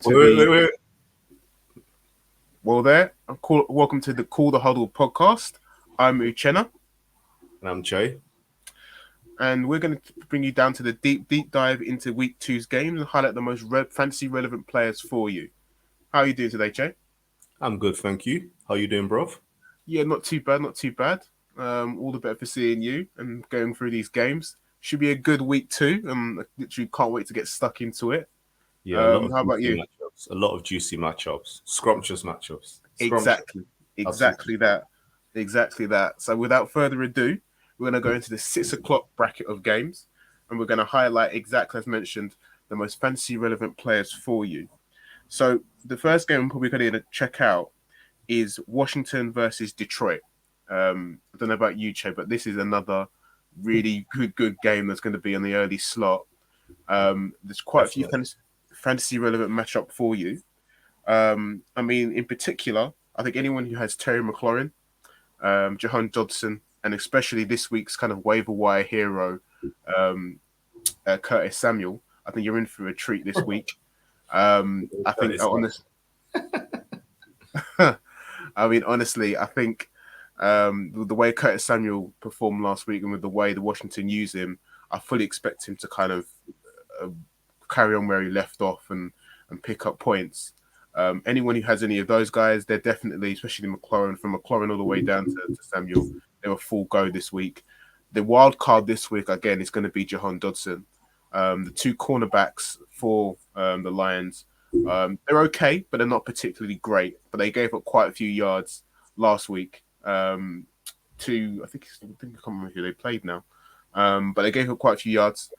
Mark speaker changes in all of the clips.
Speaker 1: to
Speaker 2: Wait.
Speaker 1: welcome to the Call the Huddle podcast. I'm Uchenna,
Speaker 2: And I'm Jay.
Speaker 1: and we're going to bring you down to the deep dive into week two's games and highlight the most fantasy relevant players for you. How are you doing today, Jay?
Speaker 2: I'm good, thank you. How you doing, bro?
Speaker 1: Yeah, not too bad, not too bad. All the better for seeing you and going through these games. Should be a good week two. I literally can't wait to get stuck into it.
Speaker 2: Yeah, a lot of
Speaker 1: How about
Speaker 2: juicy
Speaker 1: you?
Speaker 2: matchups. A lot of juicy matchups. Scrumptious matchups. Scrumptious.
Speaker 1: Exactly,
Speaker 2: Absolutely.
Speaker 1: exactly that, exactly that. So, without further ado, we're going to go into the 6 o'clock bracket of games, and we're going to highlight exactly as mentioned the most fantasy relevant players for you. So, the first game I'm probably going to check out is Washington versus Detroit. I don't know about you, Che, but this is another really good game that's going to be on the early slot. There's quite a few
Speaker 2: Definitely.
Speaker 1: fantasy relevant matchup for you. I mean, in particular, I think anyone who has Terry McLaurin, Jahan Dodson, and especially this week's kind of waiver wire hero, um, Curtis Samuel, I think you're in for a treat this week. I
Speaker 2: That
Speaker 1: think,
Speaker 2: is
Speaker 1: on this, I mean, honestly, I think with the way Curtis Samuel performed last week and with the way the Washington use him, I fully expect him to kind of uh, carry on where he left off and pick up points. Anyone who has any of those guys, they're definitely, especially McLaurin, from McLaurin all the way down to Samuel, they were full go this week. The wild card this week, again, is going to be Jahan Dodson. The two cornerbacks for the Lions, they're okay, but they're not particularly great. But they gave up quite a few yards last week I can't remember who they played now. But they gave up quite a few yards.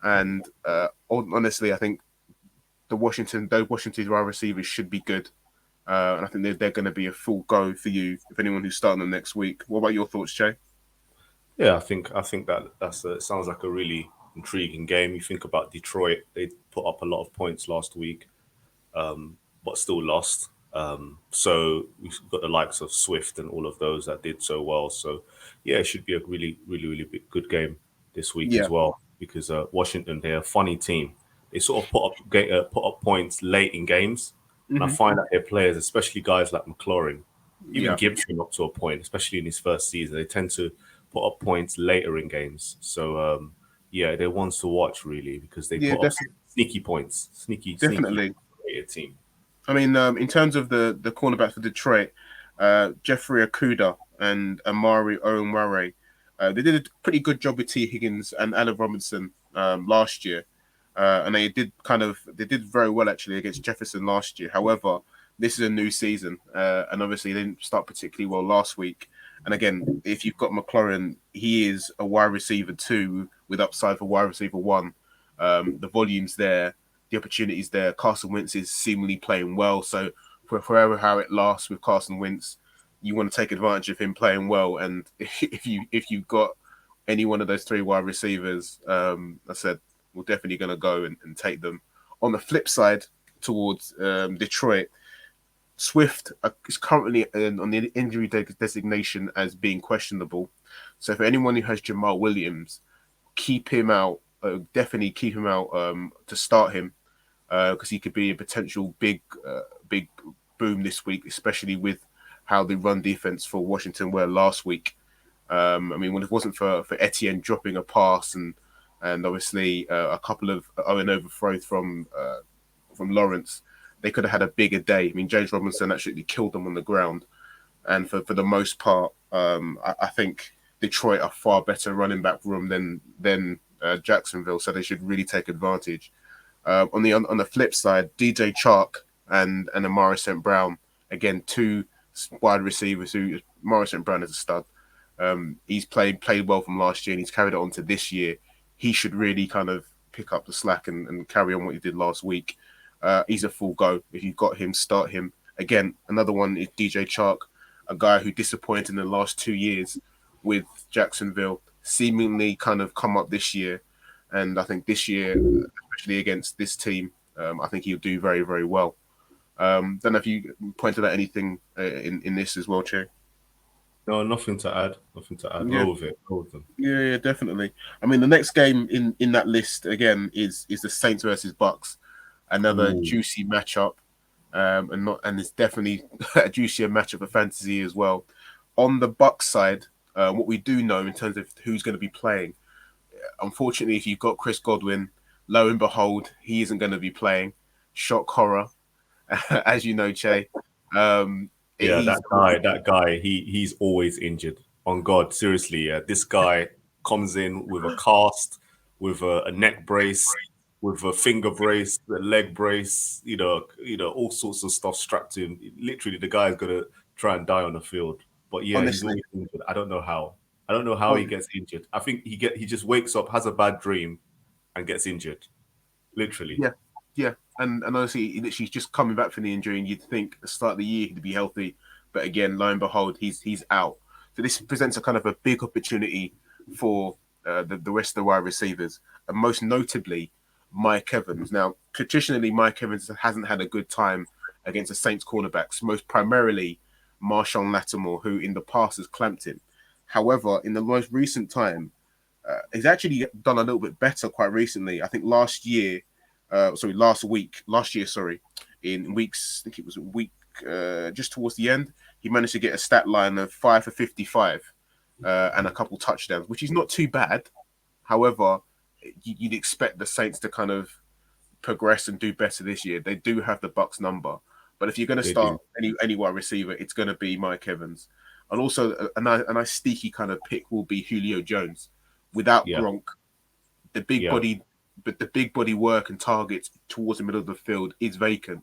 Speaker 1: And honestly, I think those Washington's wide receivers should be good. And I think they're going to be a full go for you if anyone who's starting them next week. What about your thoughts, Jay?
Speaker 2: Yeah, I think that sounds like a really intriguing game. You think about Detroit, they put up a lot of points last week, but still lost. So we've got the likes of Swift and all of those that did so well. So yeah, it should be a really good game this week as
Speaker 1: Yeah.
Speaker 2: well because Washington, they're a funny team. They sort of put up points late in games, and I
Speaker 1: Hmm.
Speaker 2: find that their players, especially guys like McLaurin, even
Speaker 1: Yeah.
Speaker 2: Gibson up to a point, especially in his first season, they tend to put up points later in games. So yeah, they're ones to watch really because they
Speaker 1: Yeah,
Speaker 2: put up sneaky points, sneaky
Speaker 1: definitely.
Speaker 2: rated team.
Speaker 1: I mean, in terms of the cornerback for Detroit, Jeffrey Okuda and Amari Owenware, they did a pretty good job with T. Higgins and Allen Robinson last year, and they did very well actually against Jefferson last year. However, this is a new season, and obviously they didn't start particularly well last week. And again, if you've got McLaurin, he is a wide receiver two with upside for wide receiver one. The volume's there, the opportunities there. Carson Wentz is seemingly playing well, so for forever how it lasts with Carson Wentz, you want to take advantage of him playing well. And if you've got any one of those three wide receivers, I said we're definitely going to go and take them. On the flip side, towards Detroit, Swift is currently on the injury designation as being questionable. So for anyone who has Jamal Williams, keep him out. Definitely keep him out to start him because he could be a potential big boom this week, especially with how the run defense for Washington were last week. I mean, when it wasn't for Etienne dropping a pass and obviously a couple of Owen overthrows from Lawrence, they could have had a bigger day. I mean, James Robinson actually killed them on the ground, and for the most part, I think Detroit are far better running back room than Jacksonville, so they should really take advantage. On the flip side, DJ Chark and Amari St. Brown, again, two wide receivers who Amari St. Brown is a stud. He's played well from last year and he's carried it on to this year. He should really kind of pick up the slack and carry on what he did last week. He's a full go. If you've got him, start him. Again, another one is DJ Chark, a guy who disappointed in the last 2 years with Jacksonville, seemingly kind of come up this year. And I think this year, especially against this team, I think he'll do very well. Don't know if you pointed out anything in this as well, Che.
Speaker 2: No, nothing to add. Nothing to add.
Speaker 1: Yeah,
Speaker 2: Roll with it. Roll with them.
Speaker 1: yeah, definitely. I mean, the next game in that list again is the Saints versus Bucks. another
Speaker 2: Ooh,
Speaker 1: juicy matchup, and it's definitely a juicier matchup for fantasy as well. On the Bucks side, what we do know in terms of who's going to be playing, unfortunately, if you've got Chris Godwin, lo and behold, he isn't going to be playing. Shock horror, as you know, Che. Um,
Speaker 2: yeah,
Speaker 1: he's
Speaker 2: that guy, he's always injured. On God, seriously, yeah. This guy comes in with a cast, with a neck brace, with a finger brace, a leg brace, all sorts of stuff strapped to him. Literally, the guy's gonna try and die on the field. But yeah, he's
Speaker 1: honestly,
Speaker 2: always injured. I don't know how. I don't know how he
Speaker 1: on,
Speaker 2: gets injured. I think he just wakes up, has a bad dream, and gets injured. Literally.
Speaker 1: yeah, yeah, and honestly, she's just coming back from the injury, and you'd think at the start of the year he'd be healthy, but again, lo and behold, he's out. So this presents a kind of a big opportunity for the rest of the wide receivers, and most notably Mike Evans. Now, traditionally, Mike Evans hasn't had a good time against the Saints cornerbacks, most primarily Marshawn Lattimore, who in the past has clamped him. However, in the most recent time, he's actually done a little bit better quite recently. I think last year, sorry, in weeks, I think it was a week just towards the end, he managed to get a stat line of 5 for 55 and a couple touchdowns, which is not too bad. However, you'd expect the Saints to kind of progress and do better this year. They do have the Bucks number, but if you're going to
Speaker 2: They do.
Speaker 1: start any wide receiver, it's going to be Mike Evans, and also a nice sneaky kind of pick will be Julio Jones. Without
Speaker 2: Yeah,
Speaker 1: Gronk, the big
Speaker 2: yeah.
Speaker 1: body, but the big body work and targets towards the middle of the field is vacant,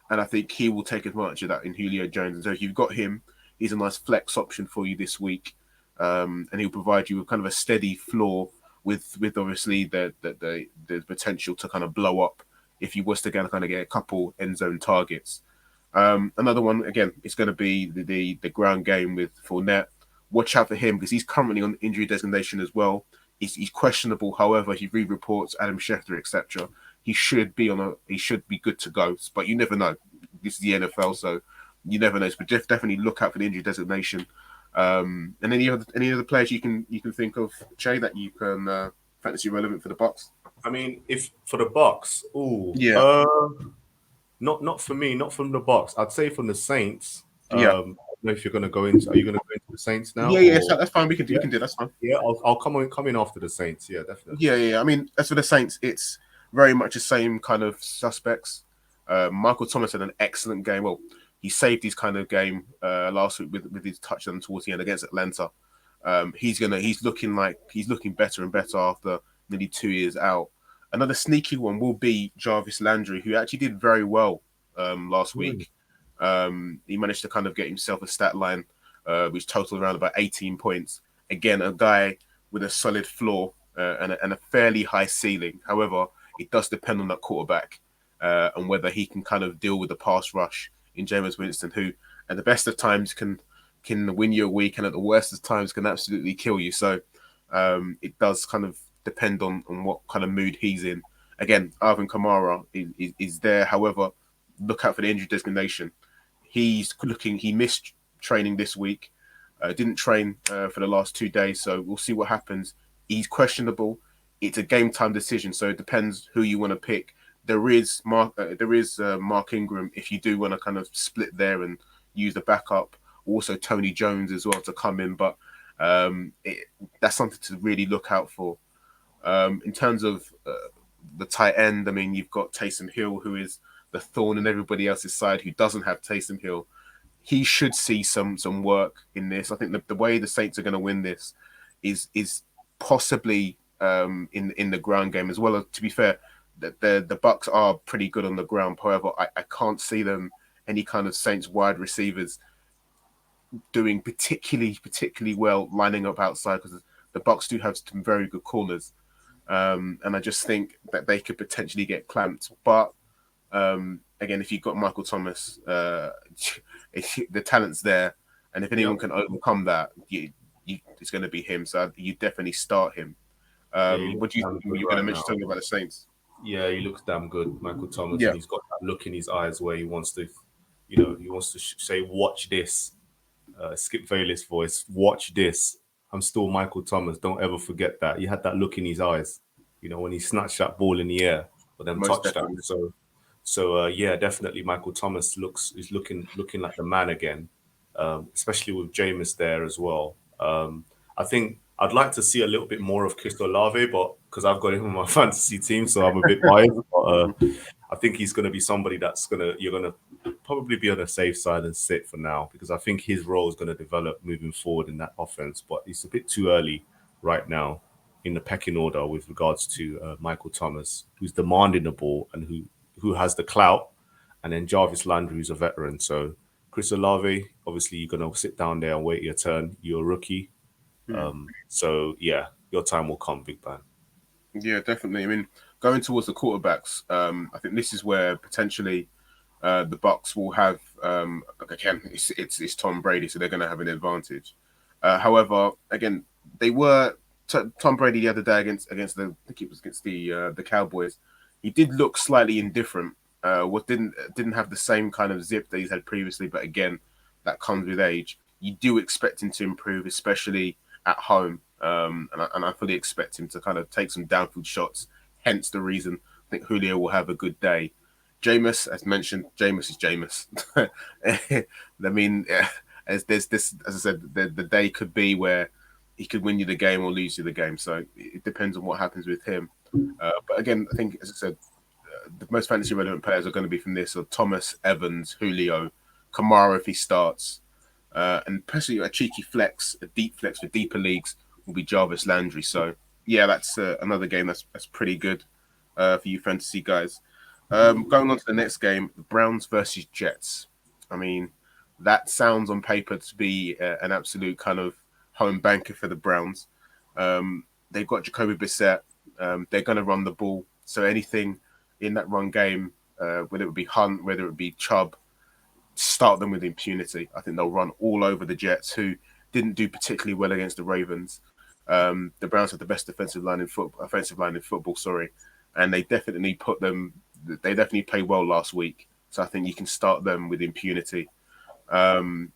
Speaker 1: and I think he will take advantage of that in Julio Jones. And so if you've got him, he's a nice flex option for you this week, and he'll provide you with kind of a steady floor with obviously the potential to kind of blow up if he was to kind of get a couple end zone targets. Another one again, it's going to be the ground game with Fournette. Watch out for him because he's currently on injury designation as well. He's questionable. However, he read reports, Adam Schefter, etc. He should be good to go. But you never know. This is the NFL, so you never know. But definitely look out for the injury designation. And any other players you can think of, Che, that you can fantasy relevant for the Bucks?
Speaker 2: I mean, if for the Bucks,
Speaker 1: Yeah,
Speaker 2: not for me, not from the Bucks. I'd say from the Saints.
Speaker 1: yeah,
Speaker 2: I don't know if you're going to go into. Are you going to go into the Saints now,
Speaker 1: yeah, yeah.
Speaker 2: or
Speaker 1: So that's fine. We can do. We
Speaker 2: yeah,
Speaker 1: can do. That's fine.
Speaker 2: yeah? I'll come in after the Saints. Yeah, definitely.
Speaker 1: Yeah, yeah. I mean, as for the Saints, it's very much the same kind of suspects. Michael Thomas had an excellent game. Well, he saved his kind of game last week with his touchdown towards the end against Atlanta. He's looking better and better after nearly 2 years out. Another sneaky one will be Jarvis Landry, who actually did very well last
Speaker 2: Mm,
Speaker 1: week. He managed to kind of get himself a stat line which totaled around about 18 points. Again, a guy with a solid floor and a fairly high ceiling. However, it does depend on that quarterback and whether he can kind of deal with the pass rush in Jameis Winston, who at the best of times can win you a week, and at the worst of times can absolutely kill you. So it does kind of depend on what kind of mood he's in. Again, Alvin Kamara is there. However, look out for the injury designation. He missed training this week. Didn't train for the last 2 days, so we'll see what happens. He's questionable. It's a game time decision, so it depends who you want to pick. There is Mark Ingram if you do want to kind of split there and use the backup. Also Tony Jones as well to come in, but that's something to really look out for. In terms of the tight end, I mean, you've got Taysom Hill, who is the thorn in everybody else's side, who doesn't have Taysom Hill. He should see some work in this. I think the way the Saints are going to win this is possibly in the ground game as well. As to be fair, the Bucks are pretty good on the ground. However, I can't see them any kind of Saints wide receivers doing particularly well lining up outside because the Bucks do have some very good corners, and I just think that they could potentially get clamped. But again, if you've got Michael Thomas, the talent's there, and if anyone
Speaker 2: Yep.
Speaker 1: can overcome that, it's going to be him. So you definitely start him.
Speaker 2: Yeah, he
Speaker 1: What
Speaker 2: looks
Speaker 1: do you
Speaker 2: damn
Speaker 1: think?
Speaker 2: good
Speaker 1: You're going to
Speaker 2: right
Speaker 1: mention
Speaker 2: now.
Speaker 1: something about the Saints?
Speaker 2: Yeah, he looks damn good, Michael Thomas,
Speaker 1: Yeah,
Speaker 2: and he's got that look in his eyes where he wants to, he wants to say, "Watch this." Skip Bayless voice. Watch this. I'm still Michael Thomas. Don't ever forget that. He had that look in his eyes, when he snatched that ball in the air for them
Speaker 1: most
Speaker 2: touchdowns.
Speaker 1: definitely.
Speaker 2: So So yeah, definitely Michael Thomas is looking like the man again, especially with Jameis there as well. I think I'd like to see a little bit more of Chris Olave, but because I've got him on my fantasy team, so I'm a bit biased. But I think he's going to be somebody that's you're going to probably be on the safe side and sit for now because I think his role is going to develop moving forward in that offense. But it's a bit too early right now in the pecking order with regards to Michael Thomas, who's demanding the ball and who has the clout, and then Jarvis Landry, who's a veteran. So Chris Olave, obviously you're gonna sit down there and wait your turn. You're a rookie,
Speaker 1: Hmm.
Speaker 2: so yeah, your time will come, big man.
Speaker 1: Yeah, definitely. I mean, going towards the quarterbacks, I think this is where potentially the Bucks will have again. It's Tom Brady, so they're going to have an advantage. However, again, they were Tom Brady the other day against the I think it was against the Cowboys. He did look slightly indifferent. What didn't have the same kind of zip that he's had previously, but again, that comes with age. You do expect him to improve, especially at home, and I fully expect him to kind of take some downfield shots. Hence the reason I think Julio will have a good day. Jameis, as mentioned, Jameis is Jameis. I mean, as there's this, as I said, the day could be where he could win you the game or lose you the game. So it depends on what happens with him. But again, I think, as I said, the most fantasy relevant players are going to be from this: so Thomas, Evans, Julio, Kamara if he starts, and especially a cheeky flex, a deep flex for deeper leagues will be Jarvis Landry. So yeah, that's another game that's pretty good for you fantasy guys. Going on to the next game, Browns versus Jets. I mean, that sounds on paper to be an absolute kind of home banker for the Browns. They've got Jacoby Brissett. They're going to run the ball. So anything in that run game, whether it be Hunt, whether it be Chubb, start them with impunity. I think they'll run all over the Jets, who didn't do particularly well against the Ravens. The Browns have the best offensive line in football. Sorry, and they definitely put them. They definitely played well last week. So I think you can start them with impunity. Um,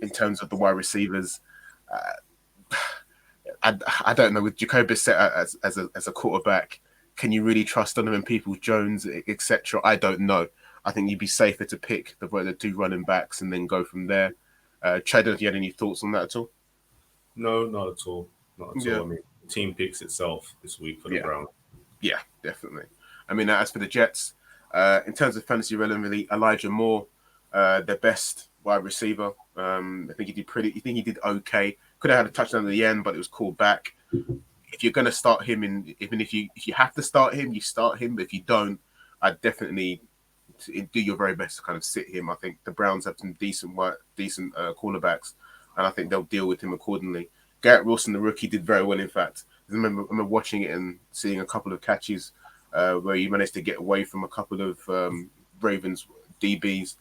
Speaker 1: in terms of the wide receivers, I don't know with Jacoby set as a quarterback. Can you really trust Donovan Peoples Jones, etc.? I don't know. I think you'd be safer to pick the two running backs and then go from there. Chad, have you had any thoughts on that at all?
Speaker 2: No, not at all, not at
Speaker 1: Yeah,
Speaker 2: all. I mean, the team picks itself this week for the
Speaker 1: yeah,
Speaker 2: Browns.
Speaker 1: yeah, definitely. I mean, as for the Jets, in terms of fantasy relevantly, Elijah Moore, their best wide receiver. I think he did pretty. I think he did okay. Could have had a touchdown at the end, but it was called back. If you're going to start him, even if you have to start him, you start him. But if you don't, I definitely do your very best to kind of sit him. I think the Browns have some decent cornerbacks, and I think they'll deal with him accordingly. Garrett Wilson, the rookie, did very well. In fact, I remember watching it and seeing a couple of catches where he managed to get away from a couple of Ravens DBs.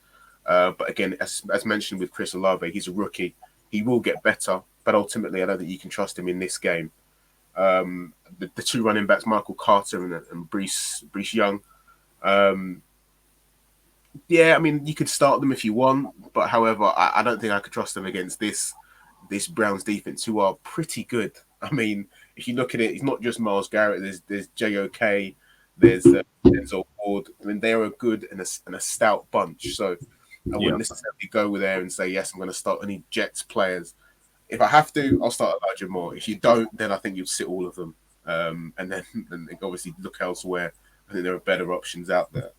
Speaker 1: But again, as mentioned with Chris Olave, he's a rookie. He will get better, but ultimately, I don't think you can trust him in this game. The two running backs, Michael Carter and Brees Young. Um, yeah, I mean, you could start them if you want, but however, I don't think I could trust them against this Browns defense, who are pretty good. I mean, if you look at it, it's not just Miles Garrett. There's JOK, there's Denzel Ward. I mean, they are a good and a stout bunch. So I
Speaker 2: Yeah.
Speaker 1: wouldn't necessarily go there and say yes, I'm going to start any Jets players. If I have to, I'll start Elijah Moore. If you don't, then I think you'd sit all of them, and then obviously look elsewhere. I think there are better options out there.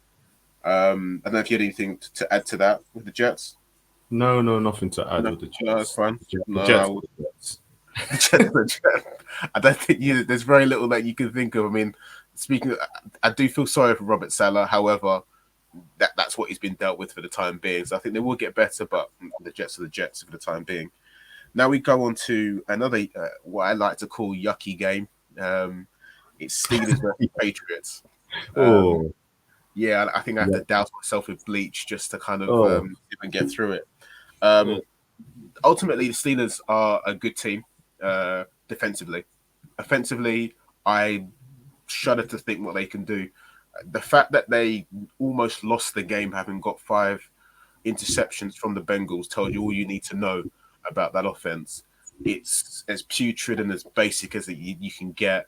Speaker 1: I don't know if you had anything to add to that with the Jets.
Speaker 2: No, no, nothing to add
Speaker 1: No,
Speaker 2: with the
Speaker 1: no, that's
Speaker 2: Jets.
Speaker 1: fine.
Speaker 2: The
Speaker 1: No,
Speaker 2: Jets,
Speaker 1: I would.
Speaker 2: the Jets.
Speaker 1: The Jets, the Jets. I don't think there's very little that you can think of. I mean, speaking, I do feel sorry for Robert Salah. However, that's what he's been dealt with for the time being. So I think they will get better, but the Jets are the Jets for the time being. Now we go on to another what I like to call yucky game. Um, it's Steelers versus Patriots. Um,
Speaker 2: Oh,
Speaker 1: yeah, I think I have
Speaker 2: yeah.
Speaker 1: to douse myself with bleach just to kind of
Speaker 2: Oh,
Speaker 1: even get through it.
Speaker 2: oh,
Speaker 1: Um, Ultimately, the Steelers are a good team defensively. Offensively, I shudder to think what they can do. The fact that they almost lost the game having got 5 interceptions from the Bengals tells you all you need to know about that offense. It's as putrid and as basic as you can get.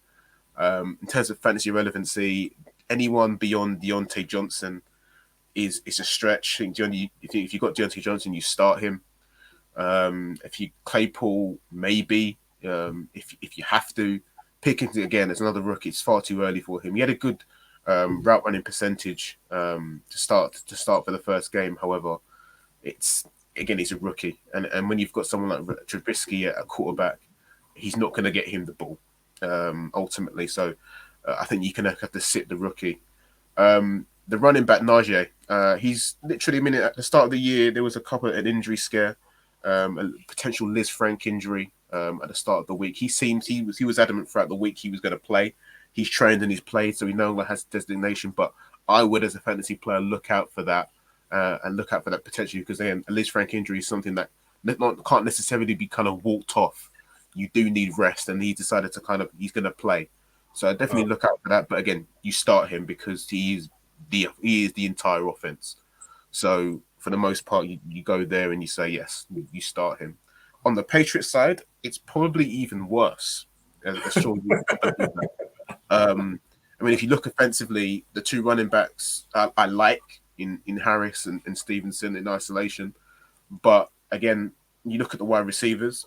Speaker 1: In terms of fantasy relevancy, anyone beyond Deontay Johnson. is a stretch. I think you think if you've got Deontay Johnson, you start him. If you Claypool, maybe. If you have to, Pickens again as another rookie, it's far too early for him. He had a good route running percentage to start for the first game. However, it's again he's a rookie, and when you've got someone like Trubisky at a quarterback, he's not going to get him the ball ultimately. So I think you can have to sit the rookie. The running back Najee, he's literally. I mean, at the start of the year, there was an injury scare, a potential Liz Frank injury at the start of the week. He was adamant throughout the week he was going to play. He's trained and he's played, so he no longer has designation. But I would, as a fantasy player, look out for that and look out for that potentially because again, a Liz Frank injury is something that can't necessarily be kind of walked off. You do need rest, and he decided to he's going to play. So I definitely look out for that. But again, you start him because he is the entire offense. So for the most part, you go there and you say yes, you start him. On the Patriots side, it's probably even worse. As sure I mean, if you look offensively, the two running backs I like in Harris and Stevenson in isolation. But again, you look at the wide receivers.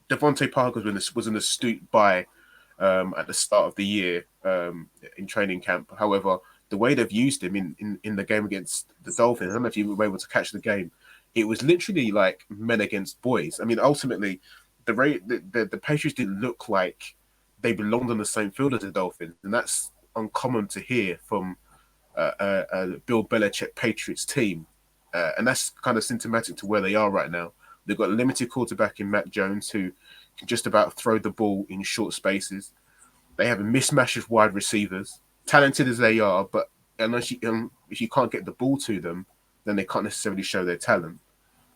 Speaker 1: Devontae Parker was an astute buy at the start of the year in training camp. However, the way they've used him in the game against the Dolphins, I don't know if you were able to catch the game. It was literally like men against boys. I mean, ultimately, the Patriots didn't look like they belonged on the same field as the Dolphins, and that's uncommon to hear from a Bill Belichick Patriots team, and that's kind of symptomatic to where they are right now. They've got a limited quarterback in Mac Jones who can just about throw the ball in short spaces. They have a mismatch of wide receivers, talented as they are, but if you can't get the ball to them, then they can't necessarily show their talent.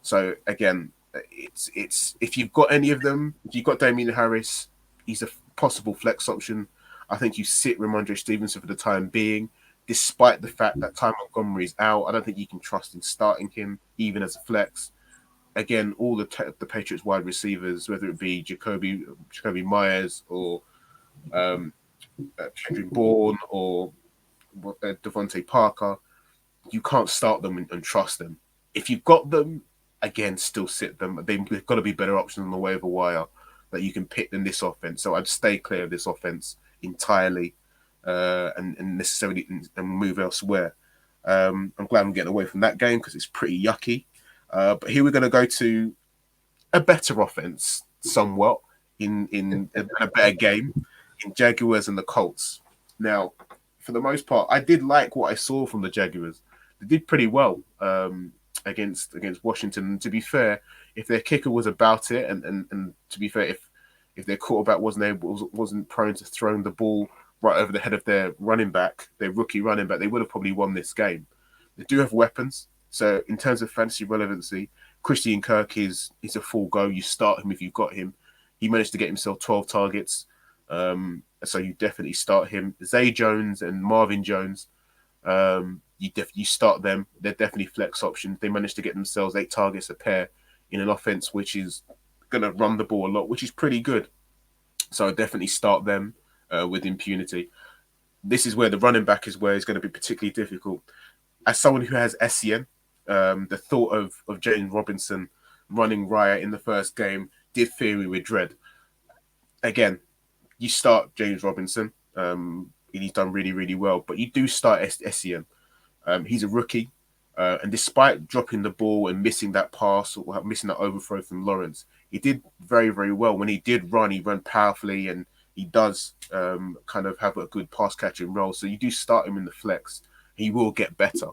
Speaker 1: So again, it's if you've got any of them, if you've got Damian Harris, he's a possible flex option. I think you sit Ramondre Stevenson for the time being, despite the fact that Ty Montgomery's out. I don't think you can trust in starting him even as a flex. Again, all the Patriots wide receivers, whether it be Jacoby Myers or Kendrick Bourne or Devontae Parker, you can't start them and trust them. If you've got them, again, still sit them. They've got to be better options on the waiver wire that you can pick than this offense. So I'd stay clear of this offense entirely and necessarily and move elsewhere. I'm glad I'm getting away from that game because it's pretty yucky. But here we're going to go to a better offense somewhat in a better game in Jaguars and the Colts. Now, for the most part, I did like what I saw from the Jaguars. They did pretty well against Washington. And to be fair, if their kicker was about it, and to be fair, if their quarterback wasn't prone to throwing the ball right over the head of their rookie running back, they would have probably won this game. They do have weapons. So in terms of fantasy relevancy, Christian Kirk is a full go. You start him if you've got him. He managed to get himself 12 targets. So you definitely start him. Zay Jones and Marvin Jones, you start them. They're definitely flex options. They managed to get themselves 8 targets a pair in an offense which is going to run the ball a lot, which is pretty good. So I definitely start them with impunity. This is where the running back is where it's going to be particularly difficult. As someone who has SCN, the thought of James Robinson running riot in the first game did fill me with dread. Again, you start James Robinson. He's done really, really well, but you do start SCN. He's a rookie, and despite dropping the ball and missing that pass or missing that overthrow from Lawrence, he did very, very well. When he did run, he ran powerfully, and he does kind of have a good pass catching role. So you do start him in the flex. He will get better.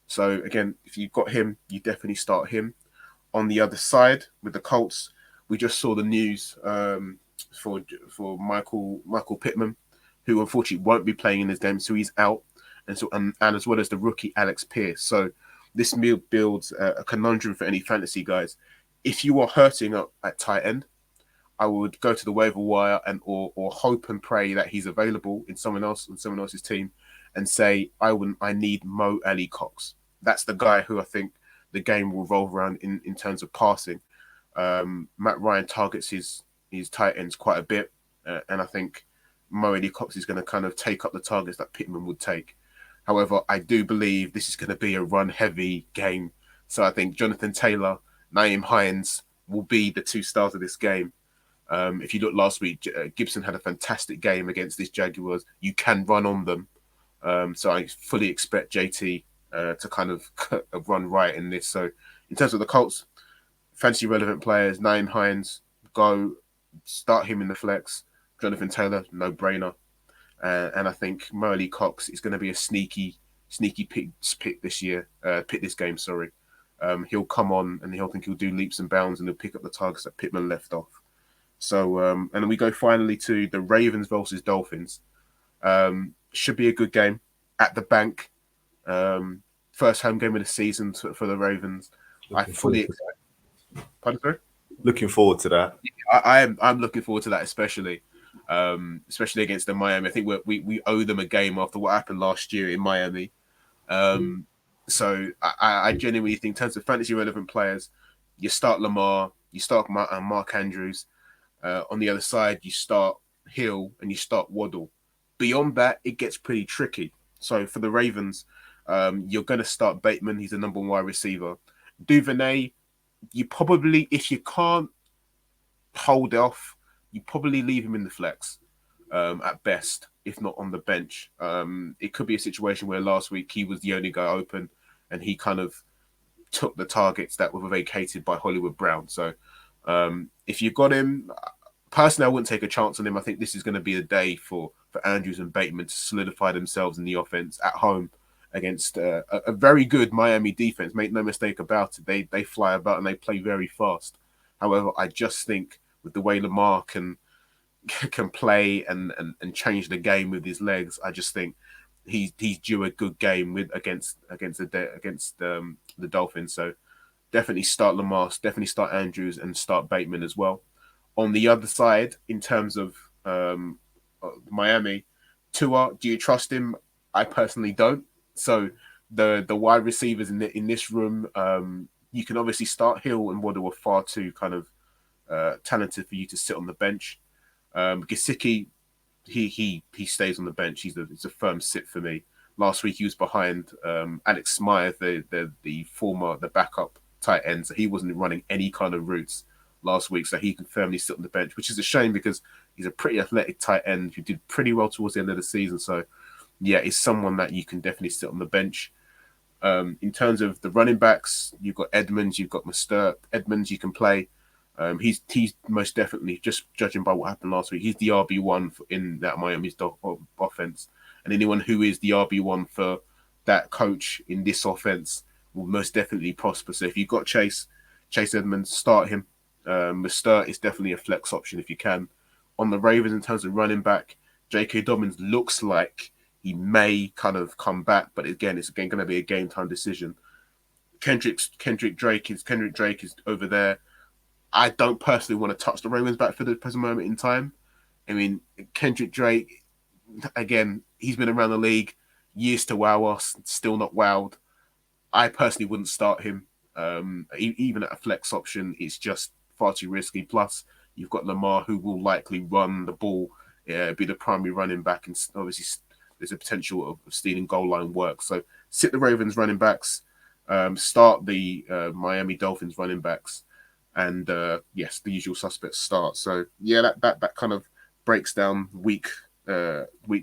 Speaker 1: So again, if you've got him, you definitely start him. On the other side with the Colts, we just saw the news for Michael Pittman, who unfortunately won't be playing in this game, so he's out, and as well as the rookie Alex Pierce. So this builds a conundrum for any fantasy guys. If you are hurting at tight end, I would go to the waiver wire or hope and pray that he's available in someone else's team, and say I need Mo Ali Cox. That's the guy who I think the game will revolve around in terms of passing. Matt Ryan targets his tight ends quite a bit, and I think Mo Ali Cox is going to kind of take up the targets that Pittman would take. However, I do believe this is going to be a run-heavy game. So I think Jonathan Taylor, Naeem Hines will be the two stars of this game. If you look last week, Gibson had a fantastic game against these Jaguars. You can run on them. So I fully expect JT to kind of run right in this. So in terms of the Colts, fantasy relevant players, Naeem Hines, go start him in the flex. Jonathan Taylor, no brainer. And I think Merle Cox is going to be a sneaky pick this year. Pick this game, sorry. He'll come on and he'll think he'll do leaps and bounds and he'll pick up the targets that Pittman left off. So and then we go finally to the Ravens versus Dolphins. Should be a good game at the bank. First home game of the season for the Ravens.
Speaker 2: Looking forward to
Speaker 1: Pardon, sorry?
Speaker 2: Looking forward to that.
Speaker 1: I'm looking forward to that, especially against the Miami. I think we owe them a game after what happened last year in Miami. So I genuinely think, in terms of fantasy relevant players, you start Lamar, you start Mark Andrews. On the other side, you start Hill and you start Waddle. Beyond that, it gets pretty tricky. So for the Ravens, you're going to start Bateman. He's the number one wide receiver. Duvernay, you probably, if you can't hold off, you probably leave him in the flex at best, if not on the bench. It could be a situation where last week he was the only guy open and he kind of took the targets that were vacated by Hollywood Brown. So if you've got him, personally, I wouldn't take a chance on him. I think this is going to be a day for Andrews and Bateman to solidify themselves in the offense at home against a very good Miami defense. Make no mistake about it. They fly about and they play very fast. However, I just think with the way Lamar can play and change the game with his legs, I just think he's due a good game against the Dolphins. So definitely start Lamar, definitely start Andrews, and start Bateman as well. On the other side, in terms of Miami, Tua, do you trust him? I personally don't. So the wide receivers in this room, you can obviously start Hill and Waddle are far too kind of talented for you to sit on the bench. Gesicki, he stays on the bench. It's a firm sit for me. Last week he was behind Alex Smythe, the backup tight end, so he wasn't running any kind of routes last week, so he can firmly sit on the bench, which is a shame because he's a pretty athletic tight end who did pretty well towards the end of the season. So yeah, it's someone that you can definitely sit on the bench. In terms of the running backs, you've got Edmonds, you've got Mostert. Edmonds you can play. He's most definitely, just judging by what happened last week, he's the RB1 in that Miami's offense. And anyone who is the RB1 for that coach in this offense will most definitely prosper. So if you've got Chase Edmonds, start him. Mostert is definitely a flex option if you can. On the Ravens, in terms of running back, J.K. Dobbins looks like he may kind of come back, but again, it's going to be a game time decision. Kendrick Drake is over there. I don't personally want to touch the Ravens back for the present moment in time. I mean, Kendrick Drake, again, he's been around the league years to wow us, still not wowed. I personally wouldn't start him. Even at a flex option, it's just far too risky. Plus, you've got Lamar, who will likely run the ball, be the primary running back, and obviously there's a potential of stealing goal line work. So sit the Ravens running backs, start the Miami Dolphins running backs, and yes, the usual suspects start. So yeah, that kind of breaks down week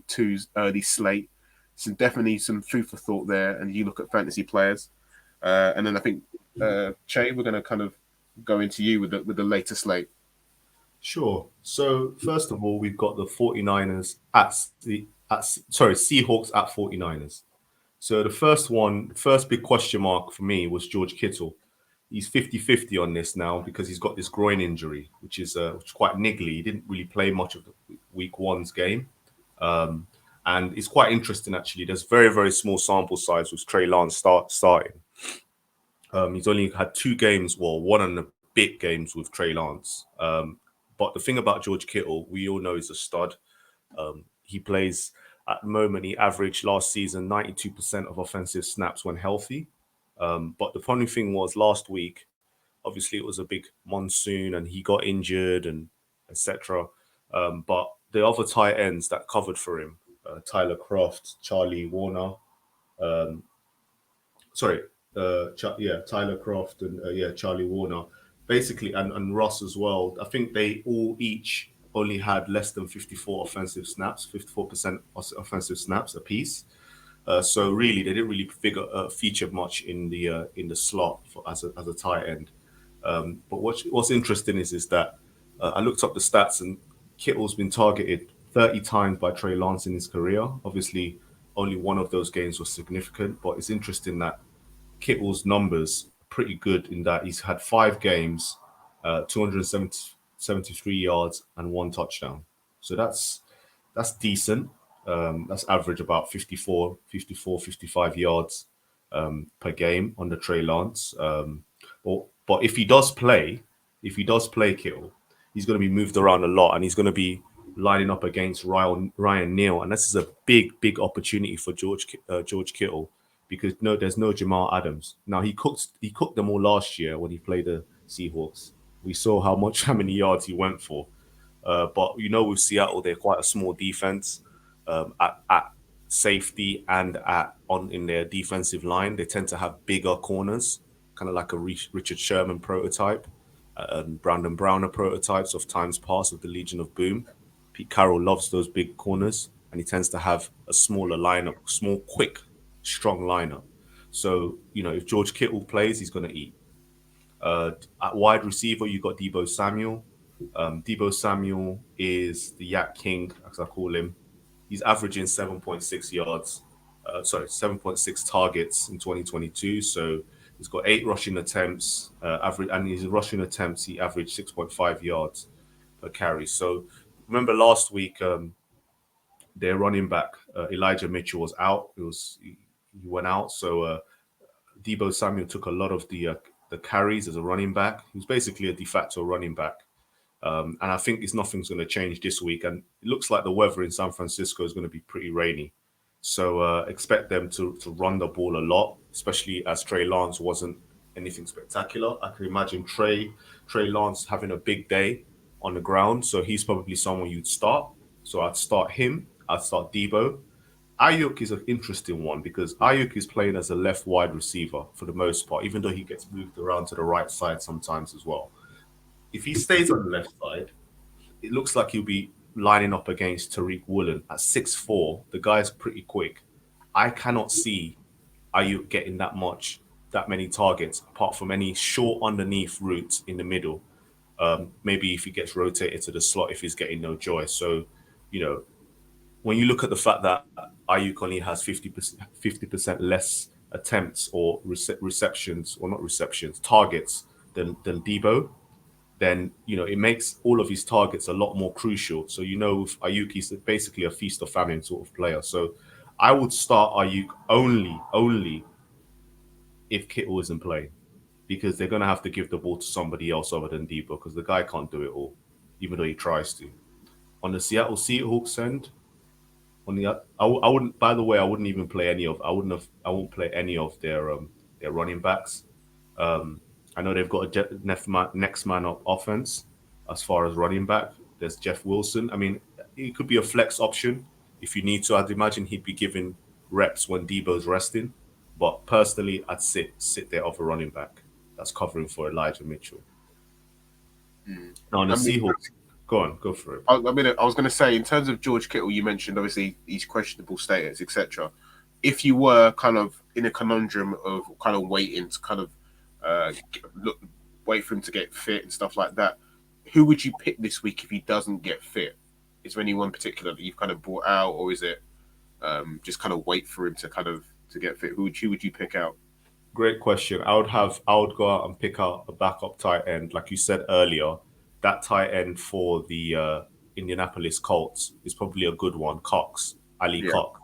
Speaker 1: two's early slate. So definitely some food for thought there. And you look at fantasy players, and then I think Che, we're going to kind of go into you with the later slate.
Speaker 2: Sure. So first of all, we've got the 49ers Seahawks at 49ers. So the first big question mark for me was George Kittle. He's 50-50 on this now because he's got this groin injury, which is quite niggly. He didn't really play much of the week one's game. And it's quite interesting, actually. There's very, very small sample size with Trey Lance starting. He's only had 2 games, well, one of the big games with Trey Lance. But the thing about George Kittle, we all know he's a stud. He plays, at the moment, he averaged last season 92% of offensive snaps when healthy. But the funny thing was last week, obviously it was a big monsoon and he got injured and etc. But the other tight ends that covered for him, Tyler Croft, Charlie Warner, Sorry, yeah, Tyler Croft and yeah, Charlie Warner, basically, and Ross as well. I think they all each only had less than 54 offensive snaps, 54% offensive snaps apiece. So really, they didn't really feature much in the slot for, as a tight end. But what's interesting is that I looked up the stats and Kittle's been targeted 30 times by Trey Lance in his career. Obviously, only one of those games was significant, but it's interesting that Kittle's numbers are pretty good in that he's had 5 games, 273 yards and 1 touchdown. So that's decent. That's average about 55 yards per game on the Trey Lance. But if he does play Kittle, he's going to be moved around a lot, and he's going to be lining up against Ryan Neal, and this is a big opportunity for George Kittle because no, there's no Jamal Adams. Now he cooked them all last year when he played the Seahawks. We saw how many yards he went for. But with Seattle, they're quite a small defense at safety and at on in their defensive line. They tend to have bigger corners, kind of like a Richard Sherman prototype, and Brandon Browner prototypes of times past of the Legion of Boom. Pete Carroll loves those big corners, and he tends to have a smaller lineup, small, quick, strong lineup. So if George Kittle plays, he's going to eat. At wide receiver, you got Debo Samuel. Debo Samuel is the Yak King, as I call him. He's averaging 7.6 yards, 7.6 targets in 2022. So he's got 8 rushing attempts, average, and his rushing attempts he averaged 6.5 yards per carry. So remember last week, their running back Elijah Mitchell was out. He went out, so Debo Samuel took a lot of the carries as a running back. He was basically a de facto running back. And I think nothing's going to change this week. And it looks like the weather in San Francisco is going to be pretty rainy. So expect them to run the ball a lot, especially as Trey Lance wasn't anything spectacular. I can imagine Trey Lance having a big day on the ground. So he's probably someone you'd start. So I'd start him. I'd start Debo. Ayuk is an interesting one because Ayuk is playing as a left wide receiver for the most part, even though he gets moved around to the right side sometimes as well. If he stays on the left side, it looks like he'll be lining up against Tariq Woolen at 6'4". The guy's pretty quick. I cannot see Ayuk getting that many targets apart from any short underneath routes in the middle. Maybe if he gets rotated to the slot, if he's getting no joy. So, you know, when you look at the fact that Ayuk only has 50% less attempts or receptions, or not receptions, targets than Debo, then it makes all of his targets a lot more crucial. So with Ayuk, he's basically a feast or famine sort of player. So I would start Ayuk only if Kittle isn't playing, because they're gonna have to give the ball to somebody else other than Debo because the guy can't do it all, even though he tries to. On the Seattle Seahawks end, I wouldn't. By the way, I wouldn't even play any of. I wouldn't have. I won't play any of their running backs. I know they've got a next man up offense as far as running back. There's Jeff Wilson. I mean, he could be a flex option if you need to. I'd imagine he'd be given reps when Debo's resting. But personally, I'd sit there off a running back that's covering for Elijah Mitchell.
Speaker 1: Mm.
Speaker 2: Now on the
Speaker 1: I mean,
Speaker 2: Seahawks, go on, go for it.
Speaker 1: I was going to say, in terms of George Kittle, you mentioned obviously he's questionable status, etc. If you were kind of in a conundrum of kind of waiting to kind of uh, look, wait for him to get fit and stuff like that, who would you pick this week if he doesn't get fit? Is there anyone particular that you've kind of brought out, or is it just kind of wait for him to get fit? Who would you pick out?
Speaker 2: Great question. I would go out and pick out a backup tight end, like you said earlier. That tight end for the Indianapolis Colts is probably a good one. Ali
Speaker 1: Yeah.
Speaker 2: Cox,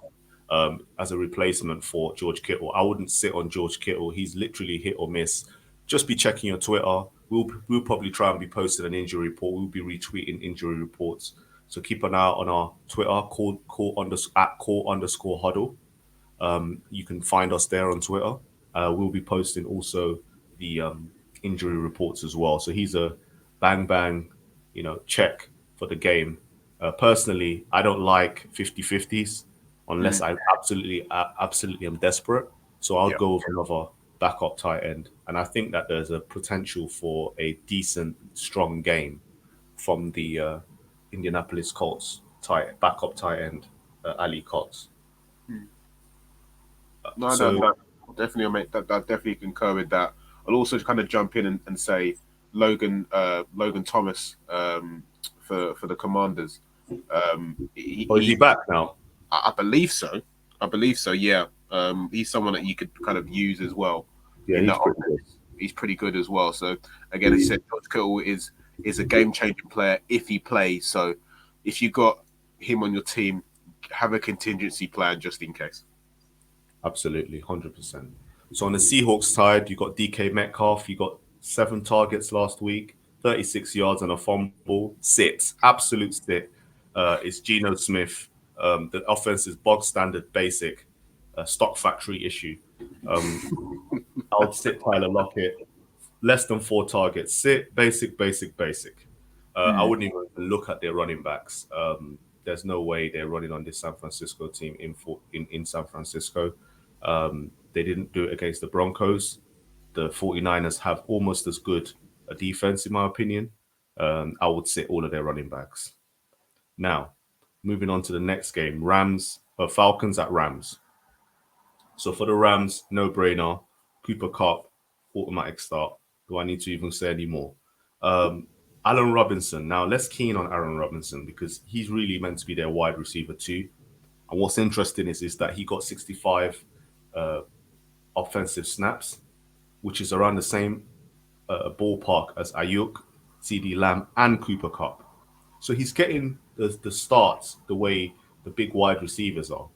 Speaker 2: as a replacement for George Kittle. I wouldn't sit on George Kittle. He's literally hit or miss. Just be checking your Twitter. We'll probably try and be posting an injury report. We'll be retweeting injury reports. So keep an eye out on our Twitter, call huddle. You can find us there on Twitter. We'll be posting also the injury reports as well. So he's a bang bang, check for the game. Personally, I don't like 50-50s unless
Speaker 1: Mm,
Speaker 2: I absolutely am desperate. So I'll
Speaker 1: yeah.
Speaker 2: go with another backup tight end, and I think that there's a potential for a decent, strong game from the Indianapolis Colts backup tight end, Ali Cox.
Speaker 1: Mm. No, no,
Speaker 2: So
Speaker 1: no. Definitely, I make that. I definitely concur with that. I'll also kind of jump in and say Logan Thomas for the Commanders.
Speaker 2: oh, is he
Speaker 1: He
Speaker 2: back now?
Speaker 1: I believe so. I believe so. Yeah. He's someone that you could kind of use as well
Speaker 2: Yeah,
Speaker 1: in that
Speaker 2: he's pretty good.
Speaker 1: offense. He's pretty good as well. So again, as you said, George Kittle is a game changing player if he plays. So if you got him on your team, have a contingency plan just in case.
Speaker 2: Absolutely, 100%. So on the Seahawks side, you got DK Metcalf. You got 7 targets last week, 36 yards and a fumble. Sit, absolute sit. It's Geno Smith. The offense is bog standard, basic, stock factory issue. Um, I would sit Tyler Lockett. Less than 4 targets. Sit, basic, basic, basic. I
Speaker 1: Mm,
Speaker 2: wouldn't even look at their running backs. There's no way they're running on this San Francisco team in San Francisco. They didn't do it against the Broncos. The 49ers have almost as good a defense, in my opinion. I would sit all of their running backs. Now, moving on to the next game, Falcons at Rams. So for the Rams, no brainer. Cooper Cup, automatic start. Do I need to even say any more? Um, Allen Robinson. Now let's key in on Aaron Robinson because he's really meant to be their wide receiver too. And what's interesting is that he got 65 uh, offensive snaps, which is around the same ballpark as Ayuk, CD Lamb, and Cooper Cup. So he's getting the starts the way the big wide receivers are,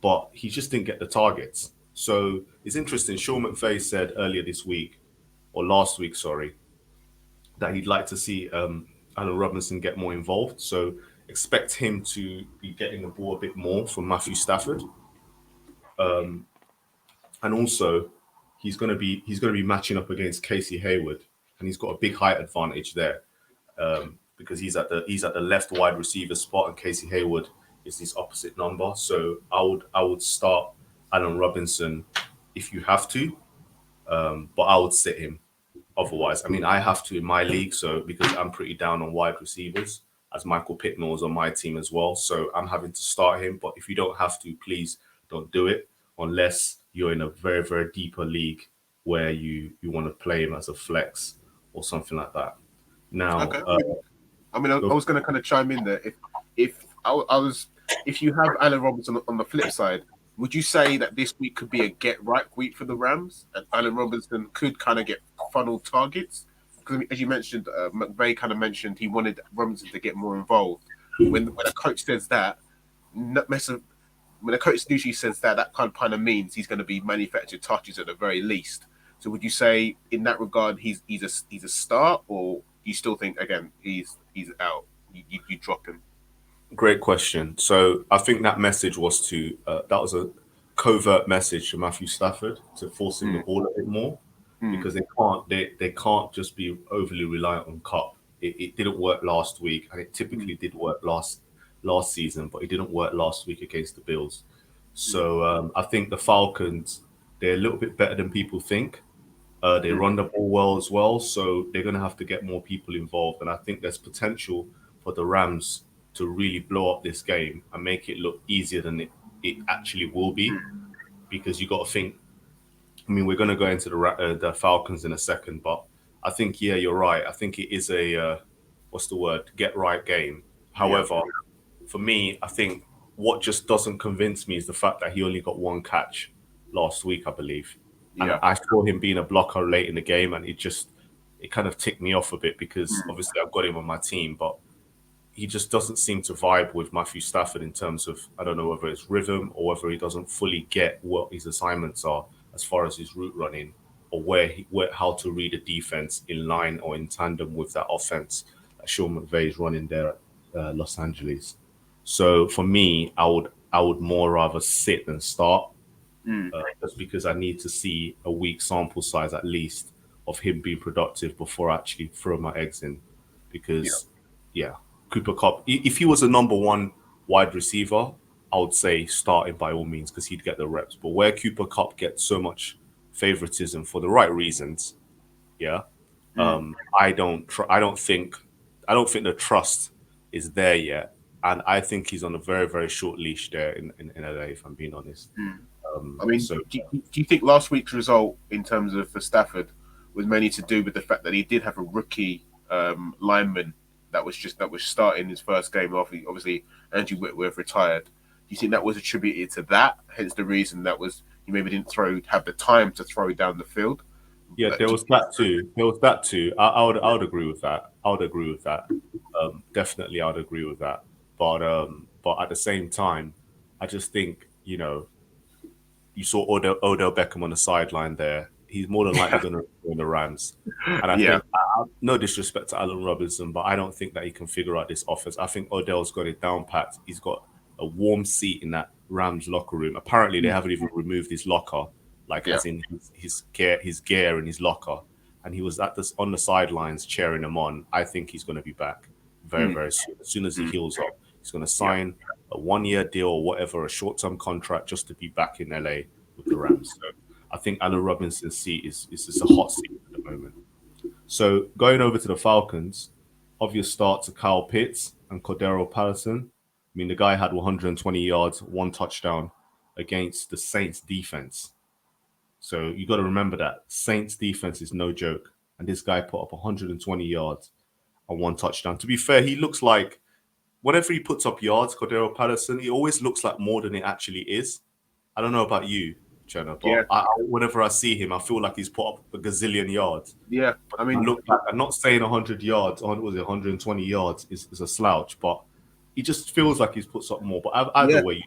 Speaker 2: but he just didn't get the targets. So it's interesting. Sean McVay said earlier this week, or last week, sorry, that he'd like to see Allen Robinson get more involved. So expect him to be getting the ball a bit more from Matthew Stafford. And also he's going to be matching up against Casey Hayward, and he's got a big height advantage there because he's at the left wide receiver spot, and Casey Hayward is his opposite number. So I would start Allen Robinson if you have to, but I would sit him otherwise. I mean, I have to in my league, so because I'm pretty down on wide receivers, as Michael Pittman was on my team as well. So I'm having to start him. But if you don't have to, please don't do it unless you're in a very, very deeper league where you want to play him as a flex or something like that. Now,
Speaker 1: okay. I
Speaker 2: go
Speaker 1: was going to kind of chime in there. I was, if you have Allen Robinson on the flip side, would you say that this week could be a get right week for the Rams? And Allen Robinson could kind of get funnel targets because, as you mentioned, McVay kind of mentioned he wanted Robinson to get more involved. When a coach says that, not mess of, when a coach usually says that, that kind of means he's going to be manufactured touches at the very least. So would you say in that regard he's a start, or you still think again he's out? You drop him.
Speaker 2: Great question. So I think that was a covert message to Matthew Stafford to force him the
Speaker 1: Mm,
Speaker 2: ball a bit more
Speaker 1: mm,
Speaker 2: because they can't just be overly reliant on Cup. It didn't work last week, and it
Speaker 1: mm,
Speaker 2: typically did work last season, but it didn't work last week against the Bills.
Speaker 1: mm,
Speaker 2: So I think the Falcons they're a little bit better than people think. They
Speaker 1: mm,
Speaker 2: run the ball well as well, so they're going to have to get more people involved. And I think there's potential for the Rams to really blow up this game and make it look easier than it actually will be.
Speaker 1: mm.
Speaker 2: Because you got to think. I mean, we're going to go into the Falcons in a second, but I think yeah, you're right. I think it is a what's the word? Get right game.
Speaker 1: Yeah,
Speaker 2: However, for me, I think what just doesn't convince me is the fact that he only got 1 catch last week, I believe. And
Speaker 1: yeah.
Speaker 2: I saw him being a blocker late in the game, and it kind of ticked me off a bit because
Speaker 1: Mm,
Speaker 2: obviously I've got him on my team, but he just doesn't seem to vibe with Matthew Stafford in terms of I don't know whether it's rhythm or whether he doesn't fully get what his assignments are as far as his route running or where how to read a defense in line or in tandem with that offense that Sean McVay is running there at Los Angeles. So for me, I would more rather sit than start
Speaker 1: mm,
Speaker 2: just because I need to see a weak sample size at least of him being productive before I actually throw my eggs in.
Speaker 1: yeah.
Speaker 2: Because, yeah, Cooper Cup, if he was a number one wide receiver, I would say starting by all means because he'd get the reps. But where Cooper Cup gets so much favoritism for the right reasons, yeah,
Speaker 1: Mm,
Speaker 2: I don't think the trust is there yet, and I think he's on a very very short leash there in LA. If I'm being honest,
Speaker 1: mm. I mean,
Speaker 2: so
Speaker 1: do you think last week's result in terms of for Stafford was mainly to do with the fact that he did have a rookie lineman that was starting his first game after obviously Andrew Whitworth retired? Do you think that was attributed to that? Hence the reason that was he maybe didn't have the time to throw down the field.
Speaker 2: yeah,
Speaker 1: But
Speaker 2: there was that too. There was that too. I would agree with that. I would agree with that. Definitely, I would agree with that. But at the same time, I just think you saw Odell Beckham on the sideline there. He's more than likely
Speaker 1: yeah,
Speaker 2: going to join the Rams. And I
Speaker 1: yeah,
Speaker 2: think, no disrespect to Allen Robinson, but I don't think that he can figure out this offense. I think Odell's got it down packed. He's got a warm seat in that Rams locker room. Apparently, they haven't even removed his locker, like
Speaker 1: yeah,
Speaker 2: as in his gear in his locker. And he was at this on the sidelines cheering him on. I think he's going to be back very,
Speaker 1: mm,
Speaker 2: very soon. As soon as he
Speaker 1: mm,
Speaker 2: heals up, he's going to
Speaker 1: yeah,
Speaker 2: sign a 1 year deal or whatever, a short term contract just to be back in LA with the Rams. So I think Allen Robinson's seat is just a hot seat at the moment. So going over to the Falcons, obvious start to Kyle Pitts and Cordero Patterson. I mean, the guy had 120 yards, one touchdown against the Saints defense. So you got to remember that Saints defense is no joke, and this guy put up 120 yards and one touchdown. To be fair, he looks like whenever he puts up yards, Cordero Patterson, he always looks like more than it actually is. I don't know about you, Jenna,
Speaker 1: yeah,
Speaker 2: but whenever I see him, I feel like he's put up a gazillion yards.
Speaker 1: yeah. I
Speaker 2: I
Speaker 1: mean,
Speaker 2: look back, I'm not saying 100 yards, on was it 120 yards is a slouch, but he just feels like he's put something more. But either
Speaker 1: yeah,
Speaker 2: way,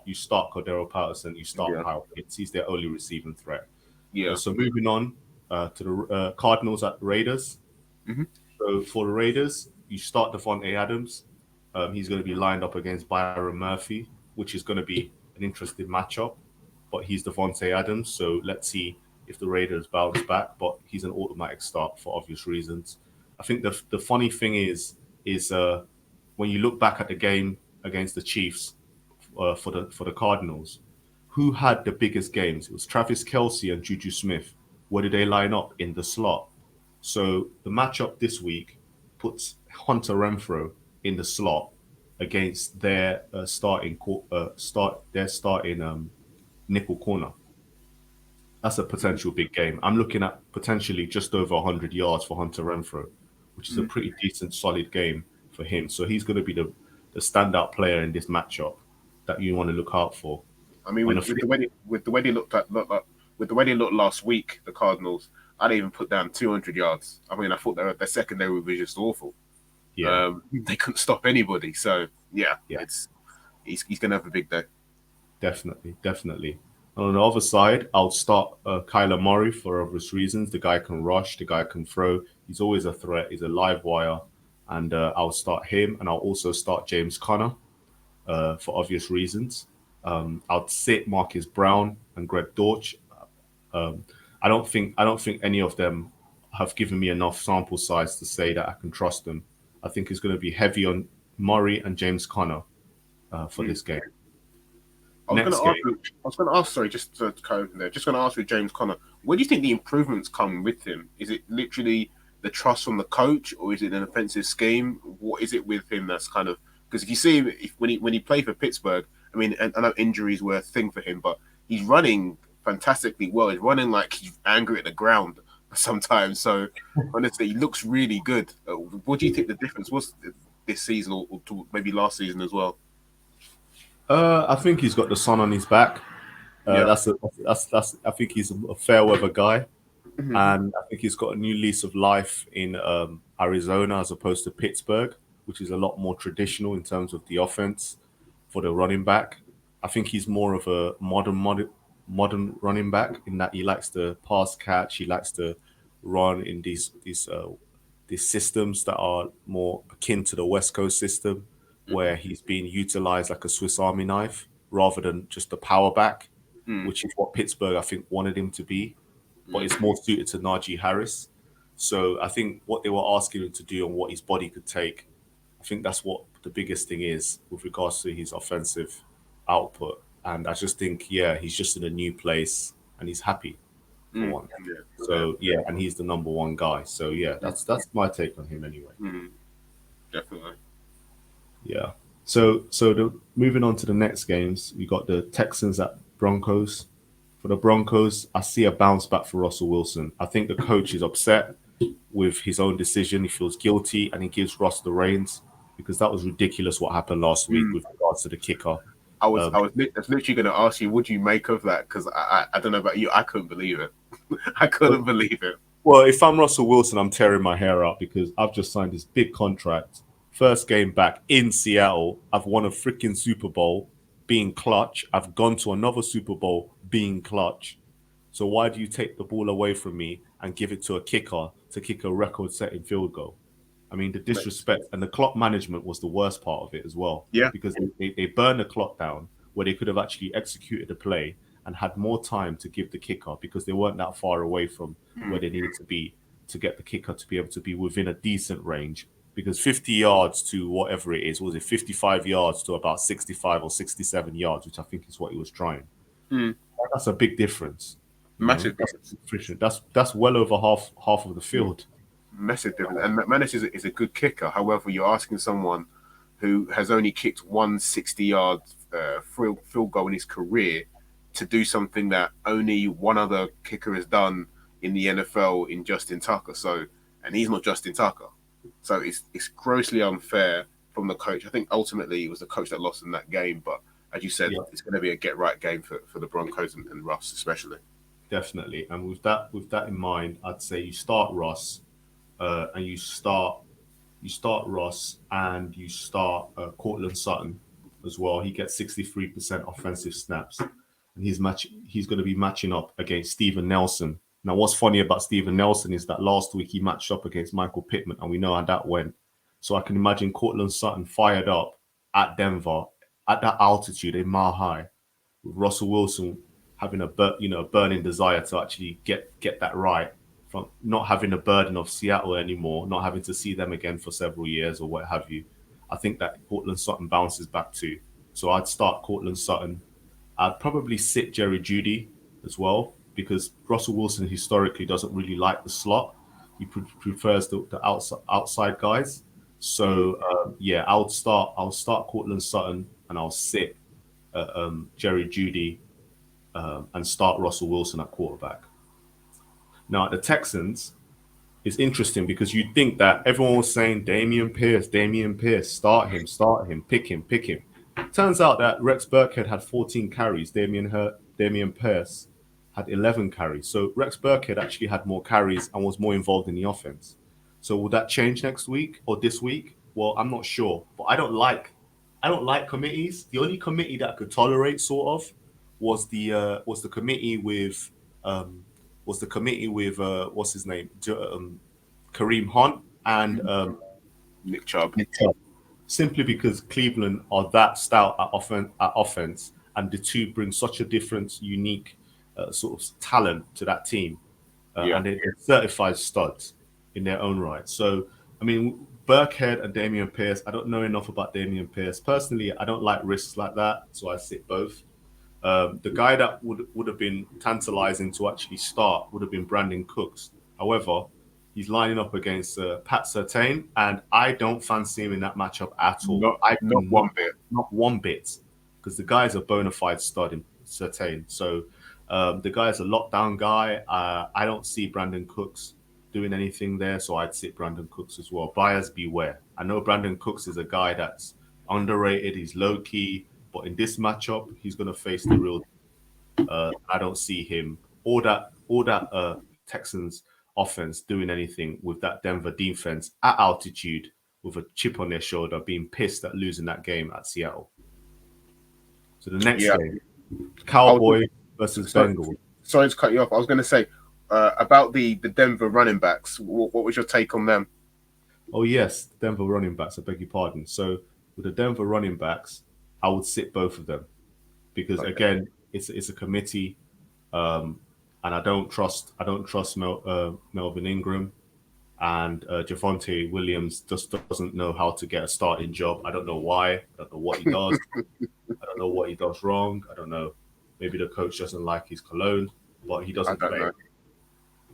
Speaker 2: you start Cordero Patterson, you start
Speaker 1: yeah,
Speaker 2: Kyle Pitts. He's their only receiving threat.
Speaker 1: yeah.
Speaker 2: So moving on to the Cardinals at Raiders.
Speaker 1: Hmm.
Speaker 2: So for the Raiders, you start Devontae Adams. He's going to be lined up against Byron Murphy, which is going to be an interesting matchup. But he's Devontae Adams, so let's see if the Raiders bounce back. But he's an automatic start for obvious reasons. I think the funny thing is when you look back at the game against the Chiefs for the Cardinals, who had the biggest games? It was Travis Kelsey and Juju Smith. Where did they line up in the slot? So the matchup this week puts Hunter Renfro in the slot against their starting nickel corner. That's a potential big game. I'm looking at potentially just over 100 yards for Hunter Renfro, which is a pretty decent, solid game for him. So he's going to be the standout player in this matchup that you want to look out for.
Speaker 1: I mean,
Speaker 2: On the
Speaker 1: with
Speaker 2: flip,
Speaker 1: the way they with the way they looked last week, the Cardinals, I'd even put down 200 yards. I mean, I thought their secondary was just awful.
Speaker 2: yeah,
Speaker 1: They couldn't stop anybody. So yeah,
Speaker 2: yeah.
Speaker 1: it's he's gonna have a big day.
Speaker 2: Definitely, definitely. And on the other side, I'll start Kyler Murray for obvious reasons. The guy can rush, the guy can throw. He's always a threat. He's a live wire, and I'll start him, and I'll also start James Conner for obvious reasons. I'll sit Marcus Brown and Greg Dortch. Um, I don't think any of them have given me enough sample size to say that I can trust them. I think it's going to be heavy on Murray and James Conner for
Speaker 1: Mm.
Speaker 2: this game.
Speaker 1: I was going
Speaker 2: Next
Speaker 1: to ask
Speaker 2: game.
Speaker 1: you. I was going to ask. Sorry, just to go there. Just going to ask you, James Conner. Where do you think the improvements come with him? Is it literally the trust from the coach, or is it an offensive scheme? What is it with him that's kind of because if you see him when he played for Pittsburgh, I mean, I know injuries were a thing for him, but he's running fantastically well. He's running like he's angry at the ground sometimes. So honestly, he looks really good. What do you think the difference was this season, or to maybe last season as well?
Speaker 2: I think he's got the sun on his back.
Speaker 1: Yeah.
Speaker 2: That's. I think he's a fair weather guy,
Speaker 1: Mhm.
Speaker 2: and I think he's got a new lease of life in Arizona as opposed to Pittsburgh, which is a lot more traditional in terms of the offense for the running back. I think he's more of a modern running back in that he likes to pass catch. He likes to run in these systems that are more akin to the West Coast system, where he's being utilized like a Swiss Army knife rather than just a power back,
Speaker 1: Mm,
Speaker 2: which is what Pittsburgh I think wanted him to be, but
Speaker 1: mm.
Speaker 2: it's more suited to Najee Harris. So I think what they were asking him to do and what his body could take, I think that's what the biggest thing is with regards to his offensive. output. And I just think, yeah, he's just in a new place and he's happy for
Speaker 1: Mm,
Speaker 2: one.
Speaker 1: yeah, yeah,
Speaker 2: So yeah, and he's the number one guy. So yeah,
Speaker 1: mm,
Speaker 2: that's my take on him anyway.
Speaker 1: mm, definitely.
Speaker 2: Yeah. So the moving on to the next games, we got the Texans at Broncos. For the Broncos, I see a bounce back for Russell Wilson. I think the coach is upset with his own decision. He feels guilty and he gives Russ the reins because that was ridiculous what happened last week
Speaker 1: Mm.
Speaker 2: with regards to the kicker.
Speaker 1: I
Speaker 2: Um,
Speaker 1: was, I was literally going to ask you, what do you make of that? Because I don't know about you, I couldn't believe it. I couldn't believe it.
Speaker 2: Well, if I'm Russell Wilson, I'm tearing my hair out because I've just signed this big contract. First game back in Seattle, I've won a freaking Super Bowl being clutch. I've gone to another Super Bowl being clutch. So why do you take the ball away from me and give it to a kicker to kick a record-setting field goal? I mean, the disrespect and the clock management was the worst part of it as well
Speaker 1: Yeah.
Speaker 2: because they burned the clock down where they could have actually executed the play and had more time to give the kicker because they weren't that far away from where
Speaker 1: Mm,
Speaker 2: they needed to be to get the kicker to be able to be within a decent range. Because 50 yards to whatever it is, was it 55 yards to about 65 or 67 yards, which I think is what he was trying.
Speaker 1: mm.
Speaker 2: That's a big difference. You know,
Speaker 1: Massive
Speaker 2: that's
Speaker 1: difference.
Speaker 2: that's well over half of the
Speaker 1: Mm.
Speaker 2: field.
Speaker 1: Massive difference. And McManus is a good kicker. However, you're asking someone who has only kicked 160-yard field goal in his career to do something that only one other kicker has done in the NFL in Justin Tucker. So, and he's not Justin Tucker. So it's grossly unfair from the coach. I think ultimately it was the coach that lost in that game. But as you said,
Speaker 2: Yeah.
Speaker 1: it's going to be a get right game for the Broncos and Russ especially.
Speaker 2: Definitely. And with that in mind, I'd say you start Ross, and you start Ross and you start Cortland Sutton as well. He gets 63% offensive snaps, and he's going to be matching up against Steven Nelson. Now, what's funny about Steven Nelson is that last week he matched up against Michael Pittman, and we know how that went. So I can imagine Cortland Sutton fired up at Denver at that altitude, a mile high, with Russell Wilson having a burning desire to actually get that right from not having the burden of Seattle anymore, not having to see them again for several years or what have you. I think that Cortland Sutton bounces back too. So I'd start Cortland Sutton. I'd probably sit Jerry Judy as well because Russell Wilson historically doesn't really like the slot. He prefers the outside guys.
Speaker 1: Mm.
Speaker 2: So yeah, I'll start Cortland Sutton and I'll sit Jerry Judy and start Russell Wilson at quarterback. Now, at the Texans, it's interesting because you'd think that everyone was saying Damian Pierce, start him, pick him, pick him. Turns out that Rex Burkhead had 14 carries, Damian Pierce had 11 carries. So Rex Burkhead actually had more carries and was more involved in the offense. So will that change next week or this week? Well, I'm not sure, but I don't like committees. The only committee that I could tolerate, sort of, was the committee with um, what's his name, Kareem Hunt and
Speaker 1: Nick Chubb.
Speaker 2: Nick Chubb. Simply because Cleveland are that stout at offense, and the two bring such a different, unique sort of talent to that team,
Speaker 1: Yeah.
Speaker 2: and they're certified studs in their own right. So, I mean, Burkhead and Damian Pierce. I don't know enough about Damian Pierce personally. I don't like risks like that, so I sit both. The guy that would have been tantalizing to actually start would have been Brandon Cooks. However, he's lining up against Pat Surtain, and I don't fancy him in that matchup at all. I do
Speaker 1: Not
Speaker 2: not,
Speaker 1: one bit.
Speaker 2: not one bit, because the guy's a bona fide stud in Surtain. So the guy's a lockdown guy. I don't see Brandon Cooks doing anything there, so I'd sit Brandon Cooks as well. Buyers beware. I know Brandon Cooks is a guy that's underrated. He's low key, but in this matchup, he's going to face the real. I don't see him or that Texans offense doing anything with that Denver defense at altitude with a chip on their shoulder, being pissed at losing that game at Seattle. So the next
Speaker 1: Yeah.
Speaker 2: game,
Speaker 1: I was
Speaker 2: Cowboy versus
Speaker 1: so,
Speaker 2: Bengals.
Speaker 1: sorry to cut you off. I was going to say about the Denver running backs. What was your take on them?
Speaker 2: Oh yes, Denver running backs. I beg your pardon. So with the Denver running backs, I would sit both of them because
Speaker 1: Okay.
Speaker 2: again, it's a committee. Um, and I don't trust Melvin Ingram. and Javonte Williams just doesn't know how to get a starting job. I don't know why. I don't know what he does. I don't know what he does wrong. I don't know. Maybe the coach doesn't like his cologne, but he
Speaker 1: I
Speaker 2: doesn't
Speaker 1: don't
Speaker 2: play.
Speaker 1: know.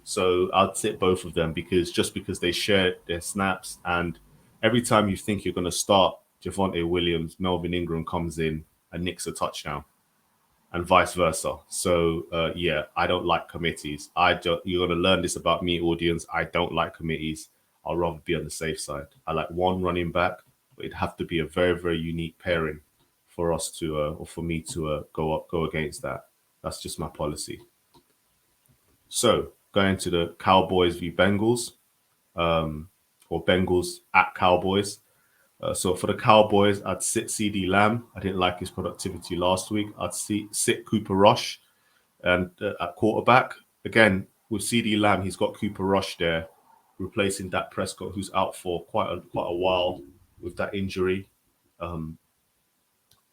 Speaker 2: So I'd sit both of them because just because they share their snaps, and every time you think you're going to start Javonte Williams, Melvin Ingram comes in and nicks a touchdown, and vice versa. So yeah, I don't like committees. You're going to learn this about me, audience. I don't like committees. I'll rather be on the safe side. I like one running back, but it'd have to be a very very unique pairing for us to or for me to go against that. That's just my policy. So going to the Cowboys v Bengals, or Bengals at Cowboys. So for the Cowboys, I'd sit CD Lamb. I didn't like his productivity last week. Sit Cooper Rush and at quarterback. Again, with CD Lamb, he's got Cooper Rush there, replacing Dak Prescott, who's out for quite a while with that injury.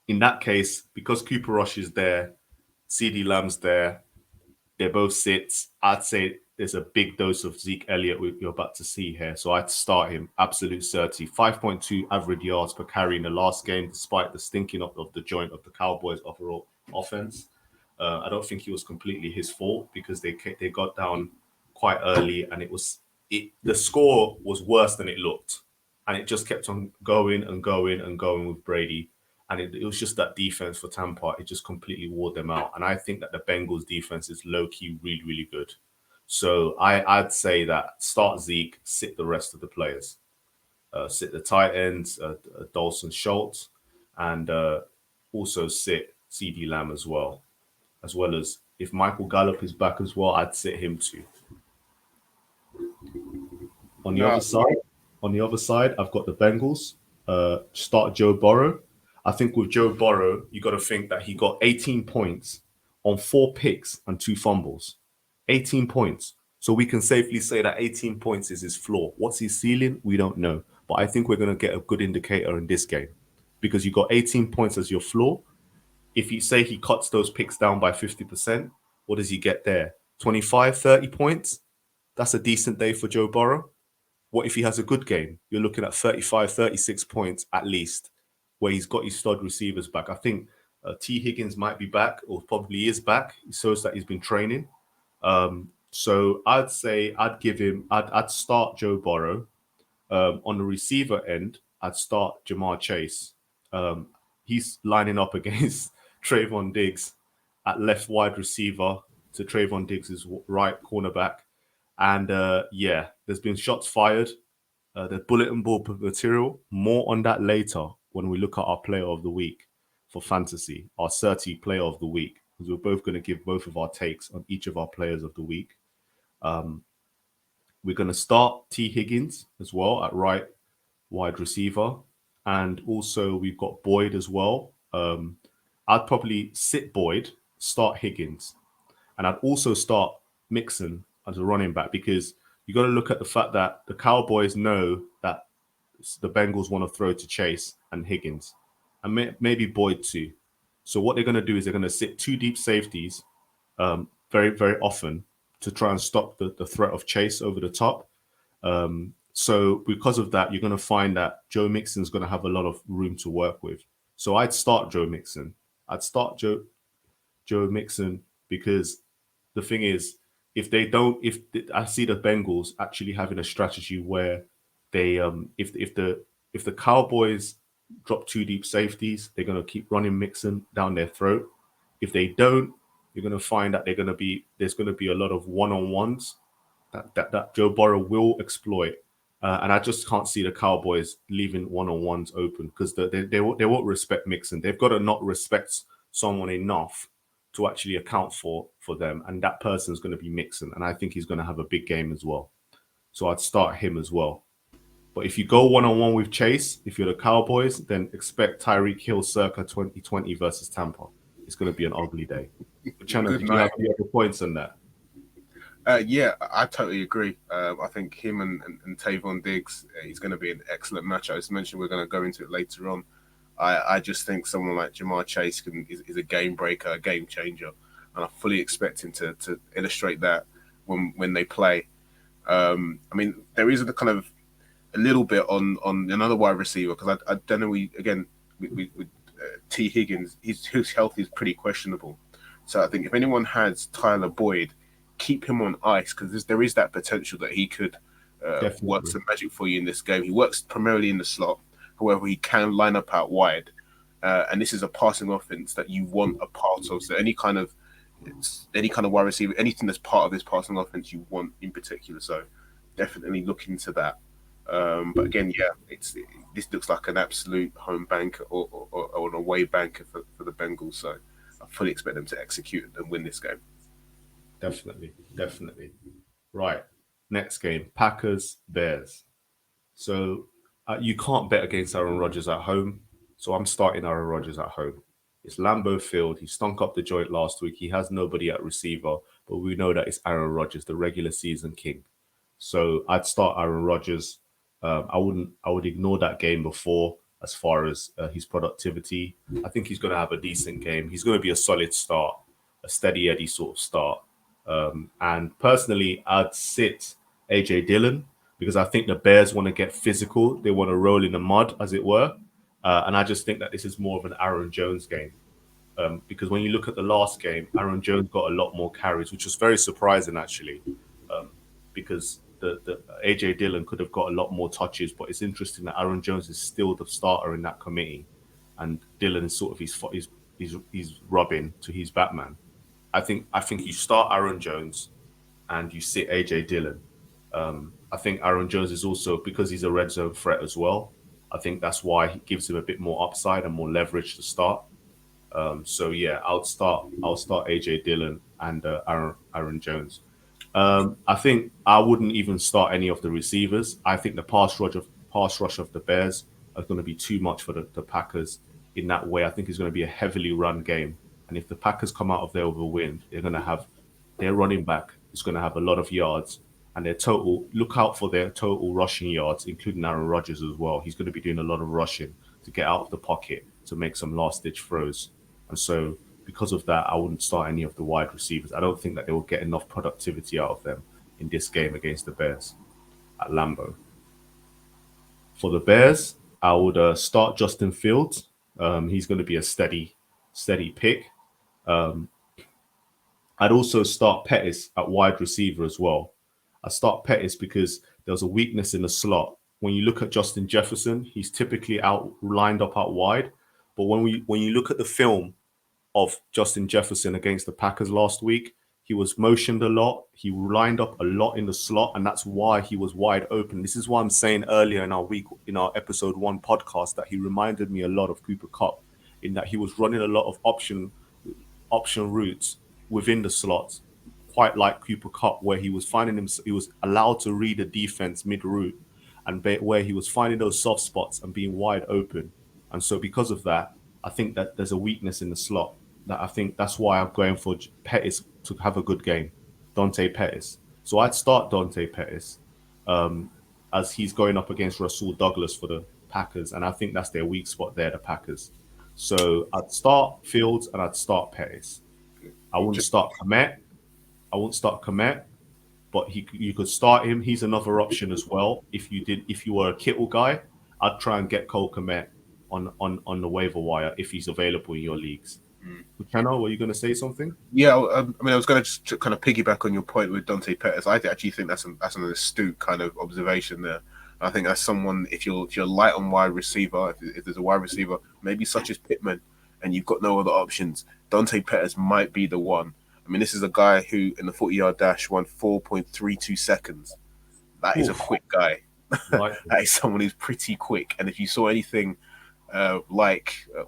Speaker 2: In that case, because Cooper Rush is there, CD Lamb's there, they're both sits. I'd say there's a big dose of Zeke Elliott you're about to see here. So I'd start him absolute 30. 5.2 average yards per carry in the last game, despite the stinking up of the joint of the Cowboys' overall offense. I don't think it was completely his fault because they got down quite early and the score was worse than it looked, and it just kept on going and going and going with Brady. And it was just that defense for Tampa. It just completely wore them out. And I think that the Bengals defense is low key really, really good. So I'd say that start Zeke, sit the rest of the players, sit the tight ends, Dawson Schultz, and also sit CD Lamb as well as if Michael Gallup is back as well, I'd sit him too. On the other
Speaker 1: No,
Speaker 2: side, I've got the Bengals. Start Joe Burrow. I think with Joe Burrow, you got to think that he got 18 points on 4 picks and 2 fumbles. 18 points. So we can safely say that 18 points is his floor. What's his ceiling? We don't know. But I think we're going to get a good indicator in this game because you got 18 points as your floor. If you say he cuts those picks down by 50%, what does he get there? 25, 30 points? That's a decent day for Joe Burrow. What if he has a good game? You're looking at 35, 36 points at least, where he's got his stud receivers back. I think T. Higgins might be back, or probably is back. It shows that he's been training. So I'd say I'd start Joe Burrow. On the receiver end, I'd start Jamar Chase. Um, he's lining up against Trayvon Diggs at left wide receiver to Trayvon Diggs' right cornerback. And yeah, there's been shots fired. The bulletin board material. More on that later when we look at our player of the week for fantasy, our 30 player of the week, because we're both going to give both of our takes on each of our players of the week. We're going to start T. Higgins as well at right wide receiver. And also we've got Boyd as well. I'd probably sit Boyd, start Higgins. And I'd also start Mixon as a running back because you got to look at the fact that the Cowboys know that the Bengals want to throw to Chase and Higgins and maybe Boyd too. So what they're going to do is they're going to sit two deep safeties very, very often to try and stop the threat of Chase over the top. So because of that, you're going to find that Joe Mixon's going to have a lot of room to work with. So I'd start Joe Mixon. I'd start Joe Mixon because the thing is, if they don't, if I see the Bengals actually having a strategy where they, if the Cowboys drop two deep safeties, they're going to keep running Mixon down their throat. If they don't, you're going to find that there's going to be a lot of one-on-ones that Joe Burrow will exploit. And I just can't see the Cowboys leaving one-on-ones open because they won't respect Mixon. They've got to not respect someone enough to actually account for them, and that person's going to be Mixon, and I think he's going to have a big game as well. So I'd start him as well. But if you go one-on-one with Chase, if you're the Cowboys, then expect Tyreek Hill circa 2020 versus Tampa. It's going to be an ugly day. But Channel,
Speaker 1: good
Speaker 2: did you
Speaker 1: night.
Speaker 2: have any other points on that?
Speaker 1: Yeah, I totally agree. I think him and Tavon Diggs, he's going to be an excellent match. As mentioned, we're going to go into it later on. I just think someone like Jamar Chase is a game breaker, a game changer, and I fully expect him to illustrate that when they play. I mean, there is a kind of a little bit on another wide receiver because I don't know. We again with T Higgins, his health is pretty questionable. So I think if anyone has Tyler Boyd, keep him on ice because there is that potential that he could work
Speaker 2: Definitely.
Speaker 1: some magic for you in this game. He works primarily in the slot, however, he can line up out wide, and this is a passing offense that you want a part of. So any kind of wide receiver, anything that's part of this passing offense, you want in particular. So definitely look into that. But again, yeah, this looks like an absolute home banker or an away banker for the Bengals. So I fully expect them to execute and win this game.
Speaker 2: Definitely. Definitely. Right. Next game, Packers Bears. So you can't bet against Aaron Rodgers at home. So I'm starting Aaron Rodgers at home. It's Lambeau Field. He stunk up the joint last week. He has nobody at receiver, but we know that it's Aaron Rodgers, the regular season king. So I'd start Aaron Rodgers. I wouldn't. I would ignore that game before as far as his productivity. I think he's going to have a decent game. He's going to be a solid start, a steady Eddie sort of start. And personally, I'd sit AJ Dillon because I think the Bears want to get physical. They want to roll in the mud, as it were. And I just think that this is more of an Aaron Jones game. Because when you look at the last game, Aaron Jones got a lot more carries, which was very surprising actually, because the AJ Dillon could have got a lot more touches. But it's interesting that Aaron Jones is still the starter in that committee, and Dillon is sort of his Robin to his Batman. I think you start Aaron Jones and you sit AJ Dillon. I think Aaron Jones is also because he's a red zone threat as well. I think that's why he gives him a bit more upside and more leverage to start. So yeah, I'll start AJ Dillon and Aaron Jones. I think I wouldn't even start any of the receivers. I think the pass rush of the Bears are going to be too much for the Packers in that way. I think it's going to be a heavily run game. And if the Packers come out of there with a win, they're going to have their running back is going to have a lot of yards, and their total look out for their total rushing yards, including Aaron Rodgers as well. He's going to be doing a lot of rushing to get out of the pocket to make some last ditch throws. And so because of that, I wouldn't start any of the wide receivers. I don't think that they will get enough productivity out of them in this game against the Bears at Lambeau. For the Bears, I would start Justin Fields. He's going to be a steady pick. Um, I'd also start Pettis at wide receiver as well. I start Pettis because there was a weakness in the slot. When you look at Justin Jefferson, he's typically out lined up out wide. But when you look at the film of Justin Jefferson against the Packers last week, he was motioned a lot. He lined up a lot in the slot, and that's why he was wide open. This is why I'm saying earlier in our episode 1 podcast that he reminded me a lot of Cooper Cup in that he was running a lot of option routes within the slot, quite like Cooper Cup, where he was allowed to read the defense mid route, and where he was finding those soft spots and being wide open. And so, because of that, I think that there's a weakness in the slot. That I think that's why I'm going for Pettis to have a good game, Dante Pettis. So I'd start Dante Pettis um, as he's going up against Rasul Douglas for the Packers, and I think that's their weak spot there, the Packers. So I'd start Fields and I'd start Pettis. I wouldn't
Speaker 1: Just
Speaker 2: start Komet. I wouldn't start Komet, but you could start him. He's another option as well. If you were a Kittle guy, I'd try and get Cole Komet on the waiver wire if he's available in your leagues. Channel, were you going to say something?
Speaker 1: yeah, I mean, I was going to just kind of piggyback on your point with Dante Pettis. I actually think that's an astute kind of observation there. I think that's someone if you're light on wide receiver, if there's a wide receiver, maybe such as Pittman, and you've got no other options, Dante Pettis might be the one. I mean, this is a guy who in the 40-yard dash won 4.32 seconds. That is a
Speaker 2: Oof,
Speaker 1: quick guy.
Speaker 2: like
Speaker 1: That is someone who's pretty quick. And if you saw anything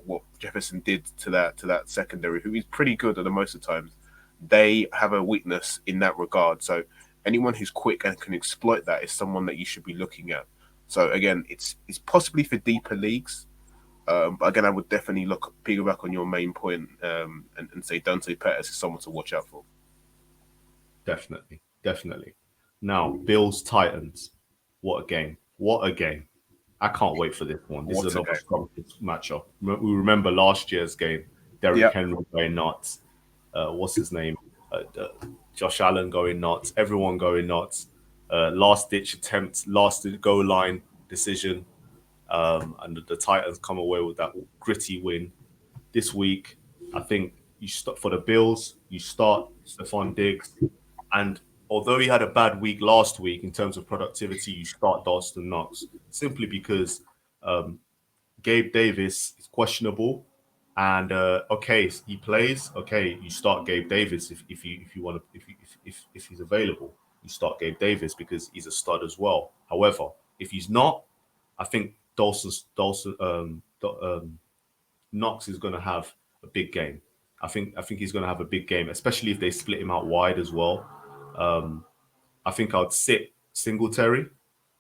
Speaker 1: what Jefferson did to that secondary, who is pretty good at the most of the times, they have a weakness in that regard. So anyone who's quick and can exploit that is someone that you should be looking at. So again, it's possibly for deeper leagues. But again, I would definitely look piggyback on your main point and say Dante Pettis is someone to watch out for.
Speaker 2: definitely, definitely. Now, Bills Titans. What a game! What a game! I can't wait for this one. This is
Speaker 1: What a
Speaker 2: another
Speaker 1: game!
Speaker 2: strong matchup. We remember last year's game. Derrick
Speaker 1: Yeah,
Speaker 2: Henry going nuts. What's his name? Josh Allen going nuts. Everyone going nuts. last ditch attempt, last goal line decision, and the Titans come away with that gritty win this week. I think you start for the Bills. You start Stephon Diggs, and although he had a bad week last week in terms of productivity, you start Dawson Knox simply because um, Gabe Davis is questionable. And okay, he plays. Okay, you start Gabe Davis if you want to if he's available. You start Gabe Davis because he's a stud as well. However, if he's not, I think Dawson Knox is going to have a big game. I think he's going to have a big game, especially if they split him out wide as well. Um, I think I'd sit Singletary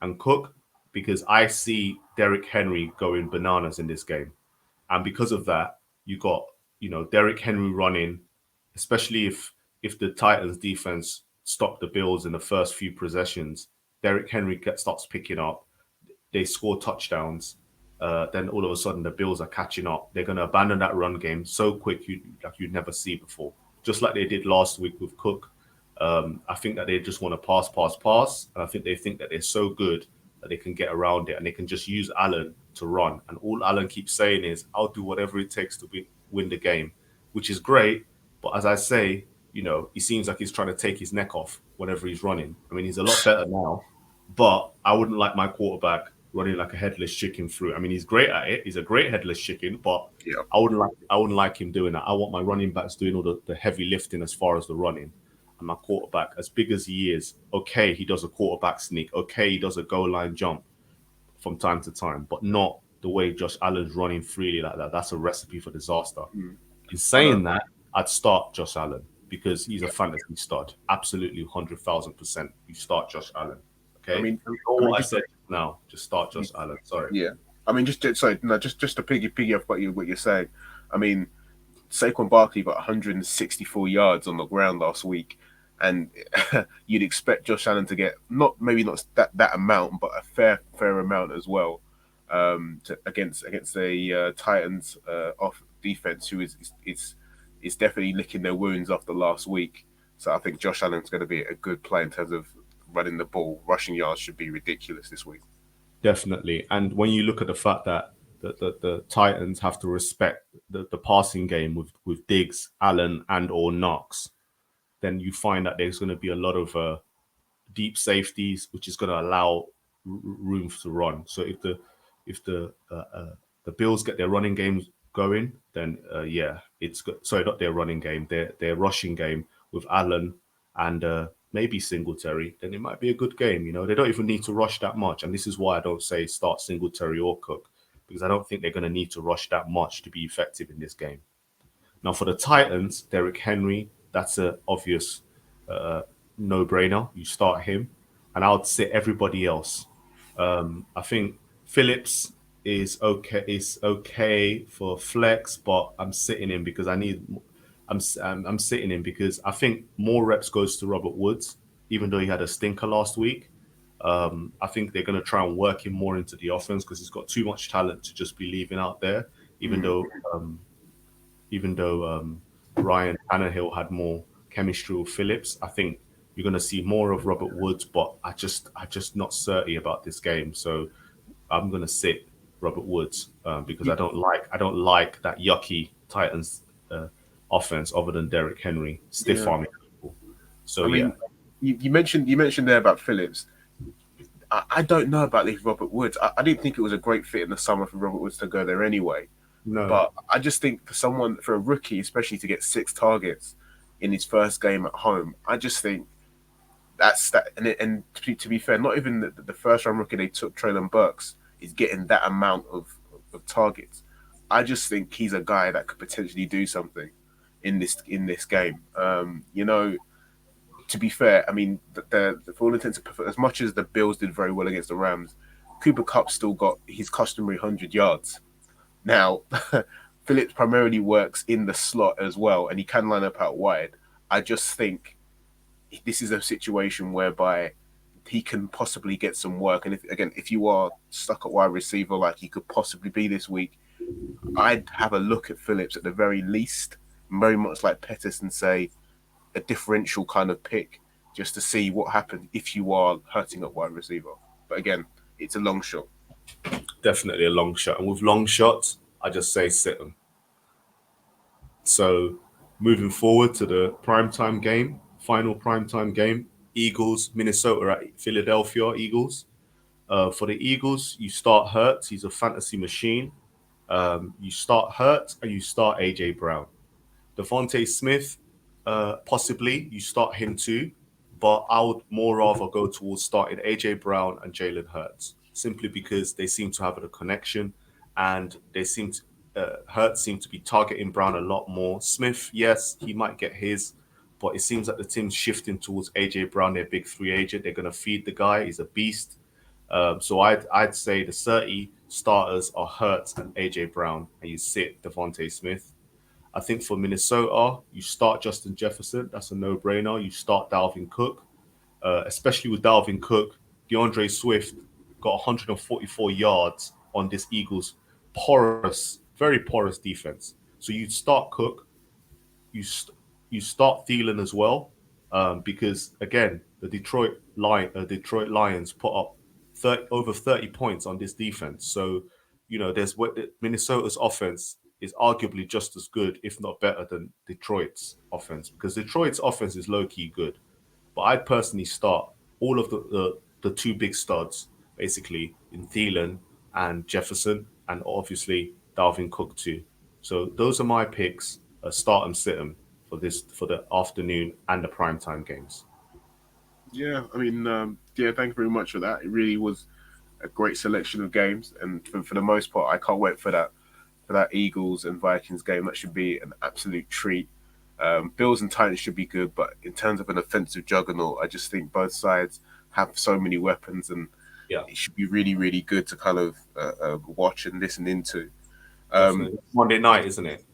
Speaker 2: and Cook because I see Derrick Henry going bananas in this game. And because of that, you got, Derrick Henry running, especially if the Titans defense stop the Bills in the first few possessions, Derrick Henry starts picking up, they score touchdowns, then all of a sudden the Bills are catching up. They're going to abandon that run game so quick like you'd never see before, just like they did last week with Cook. I think that they just want to pass, and I think they think that they're so good that they can get around it and they can just use Allen to run. And all Allen keeps saying is, "I'll do whatever it takes to win the game," which is great. But as I say, he seems like he's trying to take his neck off whenever he's running. I mean, he's a lot better now, but I wouldn't like my quarterback running like a headless chicken through. I mean, he's great at it. He's a great headless chicken, but
Speaker 1: Yeah.
Speaker 2: I wouldn't like him doing that. I want my running backs doing all the heavy lifting as far as the running. And my quarterback, as big as he is, okay, he does a quarterback sneak. Okay, he does a goal line jump from time to time, but not the way Josh Allen's running freely like that. That's a recipe for disaster.
Speaker 1: Mm.
Speaker 2: In
Speaker 1: I know.
Speaker 2: saying that, I'd start Josh Allen because he's a
Speaker 1: Yeah.
Speaker 2: fantasy stud. Absolutely, 100,000%. You start Josh Allen.
Speaker 1: I
Speaker 2: Okay?
Speaker 1: mean, I
Speaker 2: All
Speaker 1: mean,
Speaker 2: what I
Speaker 1: just
Speaker 2: said now, just start Josh Allen. Sorry.
Speaker 1: yeah. I mean, just sorry, no, just to piggy off what you're saying. I mean, Saquon Barkley got 164 yards on the ground last week, and you'd expect Josh Allen to get maybe not that amount, but a fair amount as well, against a Titans off defense who is definitely licking their wounds after last week. So I think Josh Allen's going to be a good play in terms of running the ball. Rushing yards should be ridiculous this week.
Speaker 2: Definitely. And when you look at the fact that the Titans have to respect the passing game with Diggs, Allen, and or Knox, then you find that there's going to be a lot of deep safeties, which is going to allow room to run. So if the Bills get their running games going, then yeah, it's good. Sorry, not their running game, their rushing game with Allen and maybe Singletary, then it might be a good game. They don't even need to rush that much, and this is why I don't say start Singletary or Cook because I don't think they're going to need to rush that much to be effective in this game. Now, for the Titans, Derrick Henry, that's a obvious uh, no-brainer. You start him, and I would sit everybody else. I think Phillips is okay for flex, but I'm sitting him because I need. I'm sitting him because I think more reps goes to Robert Woods, even though he had a stinker last week. I think they're going to try and work him more into the offense because he's got too much talent to just be leaving out there. Even
Speaker 1: Mm.
Speaker 2: though even though Ryan Tannehill had more chemistry with Phillips, I think you're going to see more of Robert Woods. But I just not certain about this game, so I'm going to sit Robert Woods because I don't like that yucky Titans offense other than Derrick Henry stiff
Speaker 1: Yeah.
Speaker 2: arming people. So
Speaker 1: I
Speaker 2: yeah,
Speaker 1: mean, you mentioned there about Phillips. I don't know about these Robert Woods. I didn't think it was a great fit in the summer for Robert Woods to go there anyway.
Speaker 2: no,
Speaker 1: But I just think for a rookie, especially to get 6 targets in his first game at home, I just think that's that. And to be fair, not even the first round rookie they took, Traylon Burks, is getting that amount of targets. I just think he's a guy that could potentially do something in this game. To be fair, I mean, for all intents and purposes, as much as the Bills did very well against the Rams, Cooper Kupp still got his customary 100 yards. Now, Phillips primarily works in the slot as well, and he can line up out wide. I just think this is a situation whereby he can possibly get some work. And if you are stuck at wide receiver like he could possibly be this week, I'd have a look at Phillips at the very least, very much like Pettis, and say a differential kind of pick, just to see what happens if you are hurting at wide receiver. But again, it's a long shot.
Speaker 2: Definitely a long shot. And with long shots, I just say sit them. So moving forward to the primetime game, final primetime game, Eagles, Minnesota at Philadelphia Eagles. For the Eagles, you start Hurts. He's a fantasy machine. You start Hurts and you start AJ Brown. Devontae Smith, possibly you start him too, but I would more rather go towards starting AJ Brown and Jalen Hurts simply because they seem to have a connection, and they seem to Hurts seem to be targeting Brown a lot more. Smith, yes, he might get his, but it seems like the team's shifting towards AJ Brown, their big free agent. They're going to feed the guy; he's a beast. So I'd say the 30 starters are Hurts and AJ Brown, and you sit Devontae Smith. I think for Minnesota, you start Justin Jefferson. That's a no-brainer. You start Dalvin Cook, especially with Dalvin Cook. DeAndre Swift got 144 yards on this Eagles porous, very porous defense. So you start Cook, you you start Thielen as well, because again, the Detroit Lions put up over 30 points on this defense. So there's what Minnesota's offense is arguably just as good, if not better, than Detroit's offense, because Detroit's offense is low key good. But I'd personally start all of the two big studs basically in Thielen and Jefferson, and obviously Dalvin Cook too. So those are my picks. Start and sit them for the afternoon and the primetime games.
Speaker 1: Yeah, I mean, yeah, thank you very much for that. It really was a great selection of games, and for the most part, I can't wait for that Eagles and Vikings game. That should be an absolute treat. Bills and Titans should be good, but in terms of an offensive juggernaut, I just think both sides have so many weapons, and
Speaker 2: Yeah,
Speaker 1: it should be really, really good to kind of watch and listen into. Um,
Speaker 2: definitely. Monday night, isn't it?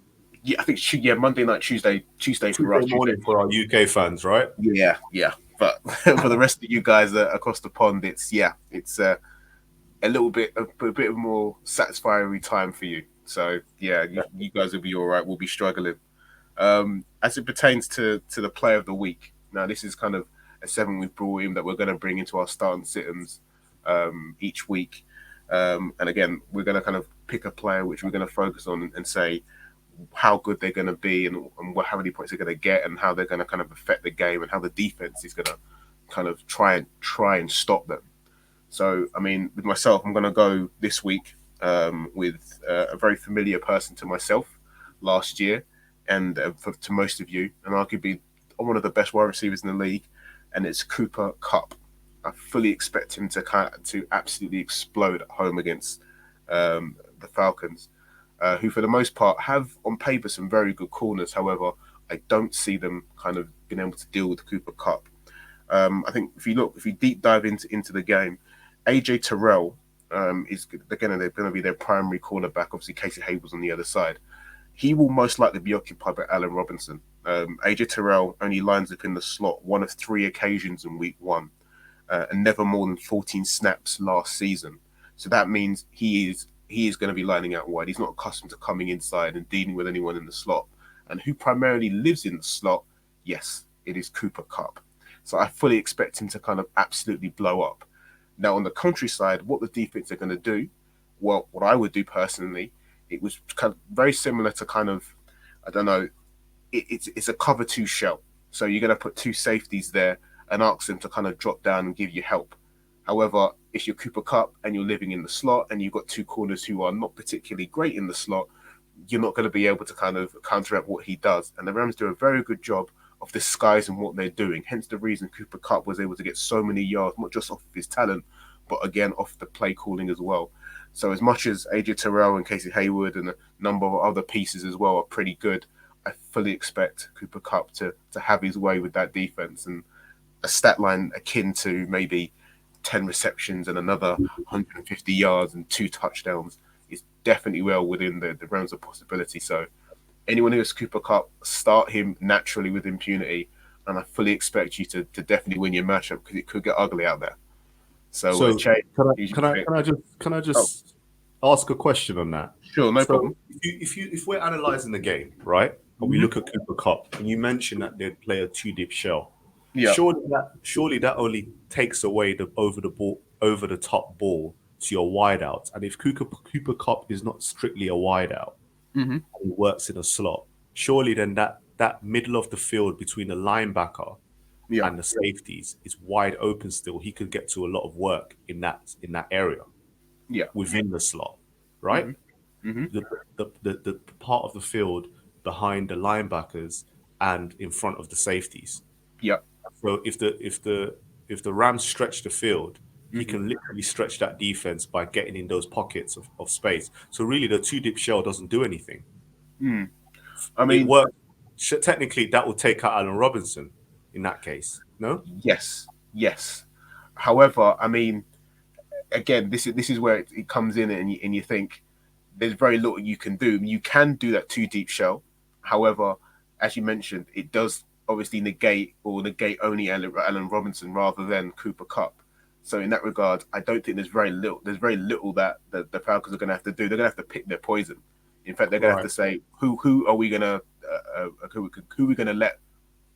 Speaker 1: yeah, I think yeah, Monday night, Tuesday for
Speaker 2: Tuesday
Speaker 1: us, Tuesday
Speaker 2: morning
Speaker 1: for
Speaker 2: for our UK fans, right?
Speaker 1: yeah, yeah. But for the rest of you guys across the pond, it's a little bit a bit of more satisfying time for you. So yeah, you guys will be all right. We'll be struggling. As it pertains to the play of the week, now this is kind of a seven we've brought in that we're going to bring into our start and sit-ins each week. And again, we're going to kind of pick a player which we're going to focus on and say how good they're going to be, and how many points they're going to get, and how they're going to kind of affect the game, and how the defense is going to kind of try and stop them. So, I mean, with myself, I'm going to go this week with a very familiar person to myself last year, and to most of you, and arguably one of the best wide receivers in the league, and it's Cooper Kupp. I fully expect him to absolutely explode at home against the Falcons, who for the most part have on paper some very good corners. However, I don't see them kind of being able to deal with Cooper Kupp. I think if you deep dive into the game, AJ Terrell is again they're going to be their primary cornerback. Obviously, Casey Hayward's on the other side. He will most likely be occupied by Allen Robinson. AJ Terrell only lines up in the slot one of three occasions in week one, and never more than 14 snaps last season. So that means he is going to be lining out wide. He's not accustomed to coming inside and dealing with anyone in the slot. And who primarily lives in the slot? Yes, it is Cooper Kupp. So I fully expect him to kind of absolutely blow up. Now, on the countryside, what the defense are going to do, well, what I would do personally, it was kind of very similar to kind of, I don't know, it's a cover two shell. So you're going to put two safeties there and ask them to kind of drop down and give you help. However, if you're Cooper Kupp and you're living in the slot and you've got two corners who are not particularly great in the slot, you're not going to be able to kind of counteract what he does. And the Rams do a very good job of disguising what they're doing. Hence the reason Cooper Kupp was able to get so many yards, not just off of his talent, but again off the play calling as well. So as much as AJ Terrell and Casey Hayward and a number of other pieces as well are pretty good, I fully expect Cooper Kupp to have his way with that defense, and a stat line akin to maybe 10 receptions and another 150 yards and two touchdowns is definitely well within the realms of possibility. So anyone who has Cooper Kupp, start him naturally with impunity, and I fully expect you to definitely win your matchup because it could get ugly out there. So,
Speaker 2: So
Speaker 1: Che,
Speaker 2: can I
Speaker 1: who's your
Speaker 2: can I
Speaker 1: pick?
Speaker 2: can I
Speaker 1: Oh,
Speaker 2: just ask a question on that?
Speaker 1: sure, no
Speaker 2: So
Speaker 1: problem.
Speaker 2: if we're analyzing the game, right, and we
Speaker 1: Mm-hmm.
Speaker 2: look at Cooper Cup, and you mentioned that they'd play a two deep shell,
Speaker 1: Yeah.
Speaker 2: Surely that only takes away the over the top ball to your wideouts. And if Cooper Cup is not strictly a wideout,
Speaker 1: Hmm.
Speaker 2: and he works in a slot, surely then that middle of the field between the linebacker
Speaker 1: Yeah.
Speaker 2: and the safeties is wide open still. He could get to a lot of work in that area
Speaker 1: Yeah.
Speaker 2: within the slot, right?
Speaker 1: Hmm. Hmm.
Speaker 2: The, the part of the field behind the linebackers and in front of the safeties.
Speaker 1: Yeah.
Speaker 2: So if the Rams stretch the field, he
Speaker 1: Hmm.
Speaker 2: can literally stretch that defense by getting in those pockets of space. So really, the two deep shell doesn't do anything.
Speaker 1: Mm. I
Speaker 2: It
Speaker 1: mean,
Speaker 2: works. Technically, that would take out Allen Robinson in that case. No.
Speaker 1: yes, yes. However, I mean, again, this is where it comes in, and you think there's very little you can do. You can do that two deep shell. However, as you mentioned, it does obviously negate only Allen Robinson rather than Cooper Cup. So in that regard, I don't think there's very little that the Falcons are going to have to do. They're going to have to pick their poison. In fact, they're going to have
Speaker 2: Right.
Speaker 1: to say who are we going to who are we going to let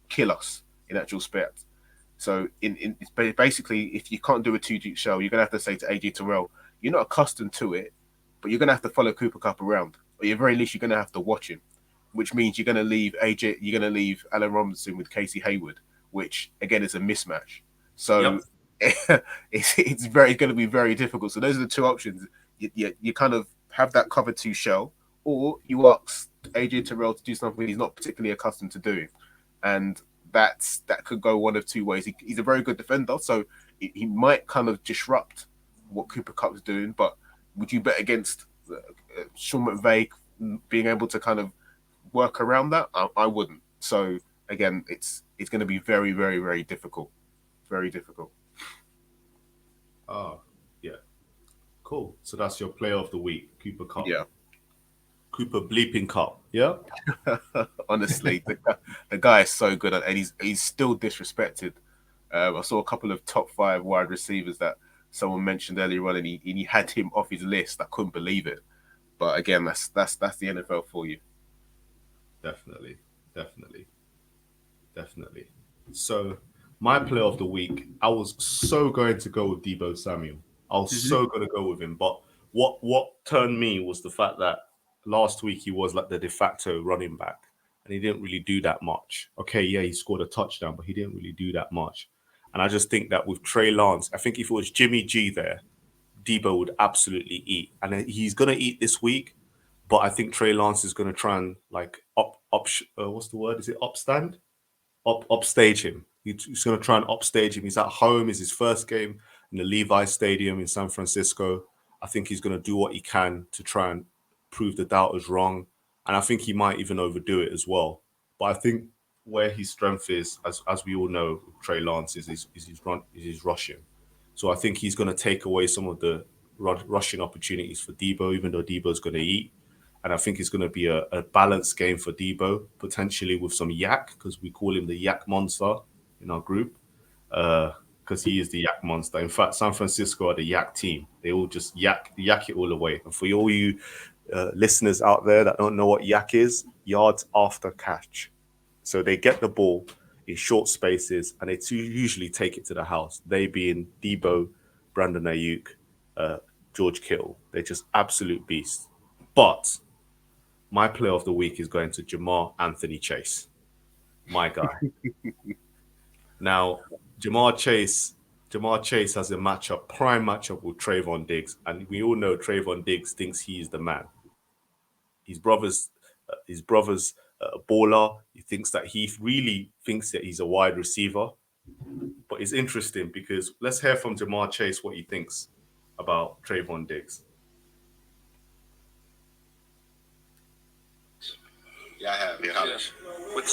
Speaker 1: kill us in actual spec. So it's basically, if you can't do a two deep shell, you're gonna have to say to AJ Terrell, you're not accustomed to it, but you're gonna have to follow Cooper Cup around, or at the very least you're gonna have to watch him, which means you're gonna leave Allen Robinson with Casey Hayward, which again is a mismatch. So
Speaker 2: Yep.
Speaker 1: it's very going to be very difficult. So those are the two options. You kind of have that cover two shell, or you ask AJ Terrell to do something he's not particularly accustomed to doing, and that could go one of two ways. He's a very good defender, so he might kind of disrupt what Cooper Cup's doing. But would you bet against Sean McVay being able to kind of work around that? I wouldn't. So again, it's going to be very, very, very difficult. Very difficult.
Speaker 2: Oh, yeah. Cool. So that's your player of the week, Cooper Cup.
Speaker 1: Yeah.
Speaker 2: Cooper bleeping Cup. Yeah.
Speaker 1: Honestly, the guy is so good, and he's still disrespected. I saw a couple of top five wide receivers that someone mentioned earlier on, and he had him off his list. I couldn't believe it. But again, that's the NFL for you.
Speaker 2: Definitely. Definitely. Definitely. So my player of the week, I was so going to go with Debo Samuel. I was
Speaker 1: Hmm.
Speaker 2: so going to go with him, but what turned me was the fact that last week he was like the de facto running back, and he didn't really do that much. Okay, yeah, he scored a touchdown, but he didn't really do that much. And I just think that with Trey Lance, I think if it was Jimmy G there, Debo would absolutely eat, and he's gonna eat this week. But I think Trey Lance is gonna try and like what's the word? Is it upstand? Upstage him. He's going to try and upstage him. He's at home. It's his first game in the Levi Stadium in San Francisco. I think he's going to do what he can to try and prove the doubters wrong. And I think he might even overdo it as well. But I think where his strength is, as we all know, Trey Lance is his rushing. So I think he's going to take away some of the rushing opportunities for Debo, even though Debo's going to eat. And I think it's going to be a balanced game for Debo, potentially with some yak, because we call him the yak monster in our group, because he is the yak monster. In fact, San Francisco are the yak team. They all just yak it all away. And for all you listeners out there that don't know what yak is, yards after catch. So they get the ball in short spaces and usually take it to the house. They being Debo, Brandon Ayuk, uh, George Kittle. They're just absolute beasts. But my player of the week is going to Jamar Anthony Chase, my guy. Now, Jamar Chase has a prime matchup with Trayvon Diggs, and we all know Trayvon Diggs thinks he is the man. His brother's a baller. He thinks that he really thinks that he's a wide receiver. But it's interesting because let's hear from Jamar Chase what he thinks about Trayvon Diggs.
Speaker 3: Yeah, I have in college. What I'm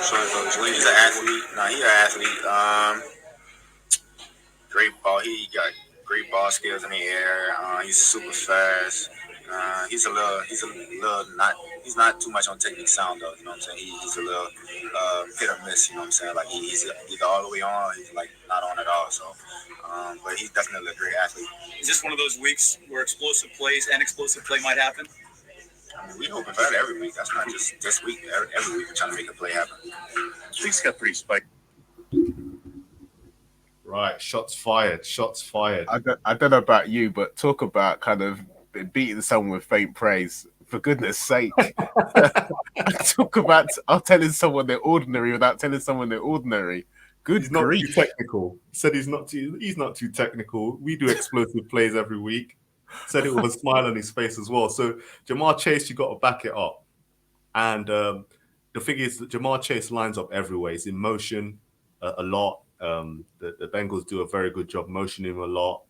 Speaker 3: sorry, coach. He's an athlete. No, he's an athlete. Great ball. He got great ball skills in the air. He's super fast. He's not too much on technique sound though. You know what I'm saying? He's a little hit or miss. You know what I'm saying? Like he's either all the way on, or he's like not on at all. So, but he's definitely a great athlete.
Speaker 4: Is this one of those weeks where explosive plays and explosive play might happen?
Speaker 3: I mean, we hoping for that every week. That's not just this week. Every week we're trying to make a play happen.
Speaker 1: Things get pretty spicy.
Speaker 2: Right, shots fired. Shots fired.
Speaker 1: I don't know about you, but talk about kind of beating someone with faint praise. For goodness sake. Talk about telling someone they're ordinary without telling someone they're ordinary. Good
Speaker 2: He's not too
Speaker 1: grief.
Speaker 2: technical. He said he's not too technical. We do explosive plays every week. Said it with a smile on his face as well. So Jamar Chase, you got to back it up. And the thing is that Jamar Chase lines up everywhere. He's in motion a lot. The Bengals do a very good job motioning him a lot.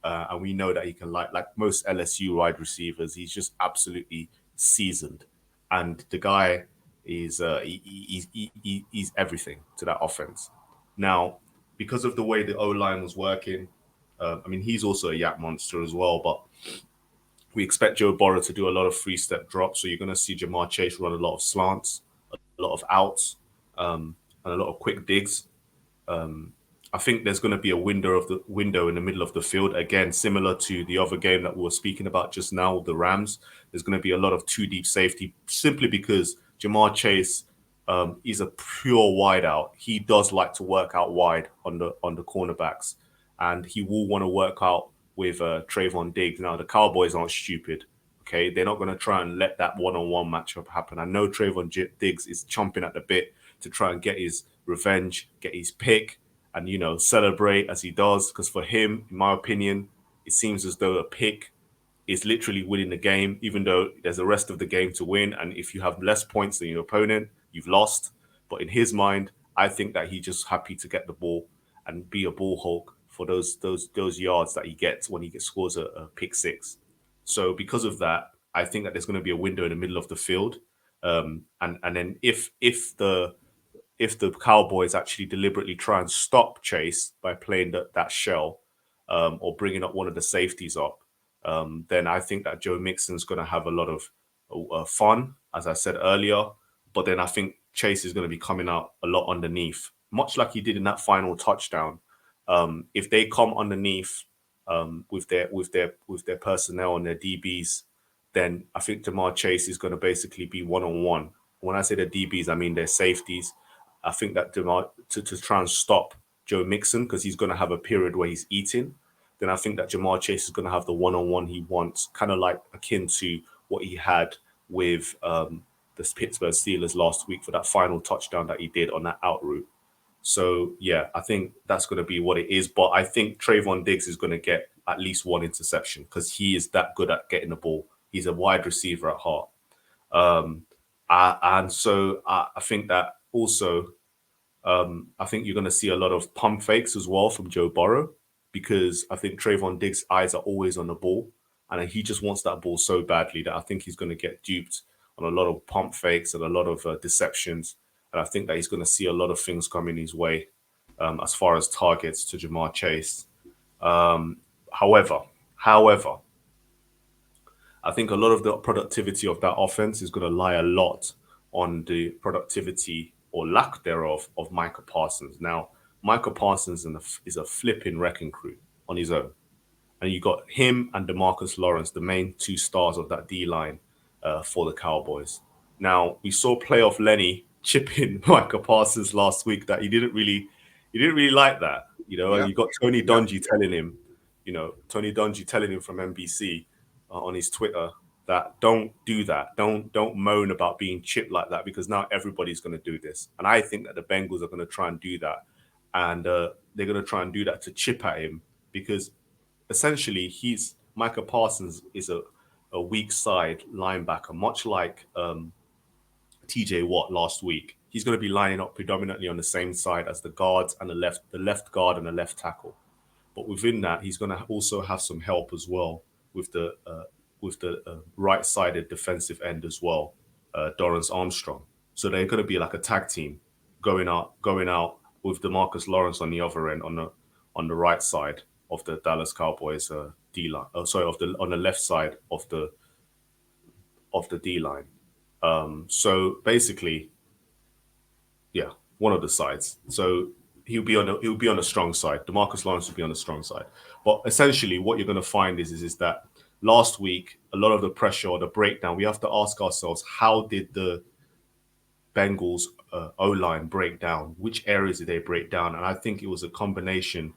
Speaker 2: And we know that he can, like most LSU wide receivers, he's just absolutely seasoned. And the guy is he's everything to that offense. Now, because of the way the O line was working, I mean, he's also a yak monster as well. But we expect Joe Burrow to do a lot of free step drops. So you're going to see Jamar Chase run a lot of slants, a lot of outs, and a lot of quick digs. I think there's going to be a window in the middle of the field again, similar to the other game that we were speaking about just now, the Rams. There's going to be a lot of two deep safety simply because Jamar Chase is a pure wideout. He does like to work out wide on the cornerbacks, and he will want to work out with Trayvon Diggs. Now the Cowboys aren't stupid. Okay, they're not going to try and let that one-on-one matchup happen. I know Trayvon Diggs is chomping at the bit to try and get his revenge, get his pick, and celebrate as he does. Because for him, in my opinion, it seems as though a pick is literally winning the game, even though there's the rest of the game to win. And if you have less points than your opponent, you've lost. But in his mind, I think that he's just happy to get the ball and be a ball hawk for those yards that he gets when he scores a pick six. So because of that, I think that there's going to be a window in the middle of the field. And then if the Cowboys actually deliberately try and stop Chase by playing that shell or bringing up one of the safeties up, then I think that Joe Mixon's going to have a lot of fun, as I said earlier. But then I think Chase is going to be coming out a lot underneath, much like he did in that final touchdown. If they come underneath with their personnel and their DBs, then I think Jamar Chase is going to basically be one-on-one. When I say the DBs, I mean their safeties. I think that to try and stop Joe Mixon, because he's going to have a period where he's eating, then I think that Jamar Chase is going to have the one-on-one he wants, kind of like akin to what he had with the Pittsburgh Steelers last week for that final touchdown that he did on that out route. So, yeah, I think that's going to be what it is. But I think Trayvon Diggs is going to get at least one interception because he is that good at getting the ball. He's a wide receiver at heart. And so I think that also, I think you're going to see a lot of pump fakes as well from Joe Burrow because I think Trayvon Diggs' eyes are always on the ball. And he just wants that ball so badly that I think he's going to get duped on a lot of pump fakes and a lot of deceptions. And I think that he's going to see a lot of things coming his way as far as targets to Jamar Chase. However, I think a lot of the productivity of that offense is going to lie a lot on the productivity or lack thereof of Micah Parsons. Now, Micah Parsons is a flipping wrecking crew on his own. And you got him and DeMarcus Lawrence, the main two stars of that D line for the Cowboys. Now we saw playoff Lenny chipping Micah Parsons last week that he didn't really like that, And you got Tony Dungy telling him, from NBC on his Twitter that don't do that, don't moan about being chipped like that because now everybody's going to do this, and I think that the Bengals are going to try and do that, and they're going to try and do that to chip at him because essentially Micah Parsons is a weak side linebacker, much like TJ Watt last week. He's going to be lining up predominantly on the same side as the guards and the left guard and the left tackle. But within that, he's going to also have some help as well with the right-sided defensive end as well, Dorrance Armstrong. So they're going to be like a tag team going out with DeMarcus Lawrence on the other end on the right side of the Dallas Cowboys D line. On the left side of the D line. So basically, yeah, one of the sides. So he'll be on the strong side. DeMarcus Lawrence will be on the strong side. But essentially, what you're going to find is that last week, a lot of the pressure or the breakdown, we have to ask ourselves, how did the Bengals O line break down? Which areas did they break down? And I think it was a combination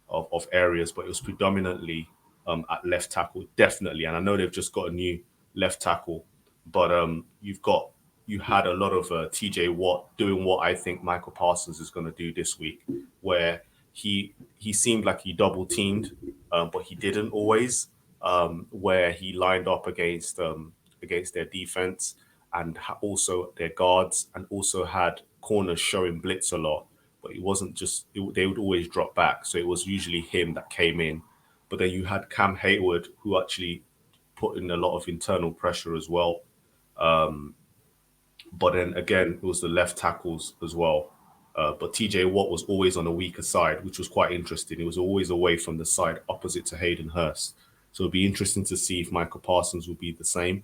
Speaker 2: of areas, but it was predominantly at left tackle, definitely. And I know they've just got a new left tackle, but you had a lot of TJ Watt doing what I think Michael Parsons is going to do this week, where he seemed like he double teamed, but he didn't always. Where he lined up against their defense and also their guards, and also had corners showing blitz a lot. But it wasn't just they would always drop back, so it was usually him that came in. But then you had Cam Hayward, who actually put in a lot of internal pressure as well. But then again, it was the left tackles as well. But TJ Watt was always on the weaker side, which was quite interesting. He was always away from the side opposite to Hayden Hurst. So it'd be interesting to see if Michael Parsons will be the same.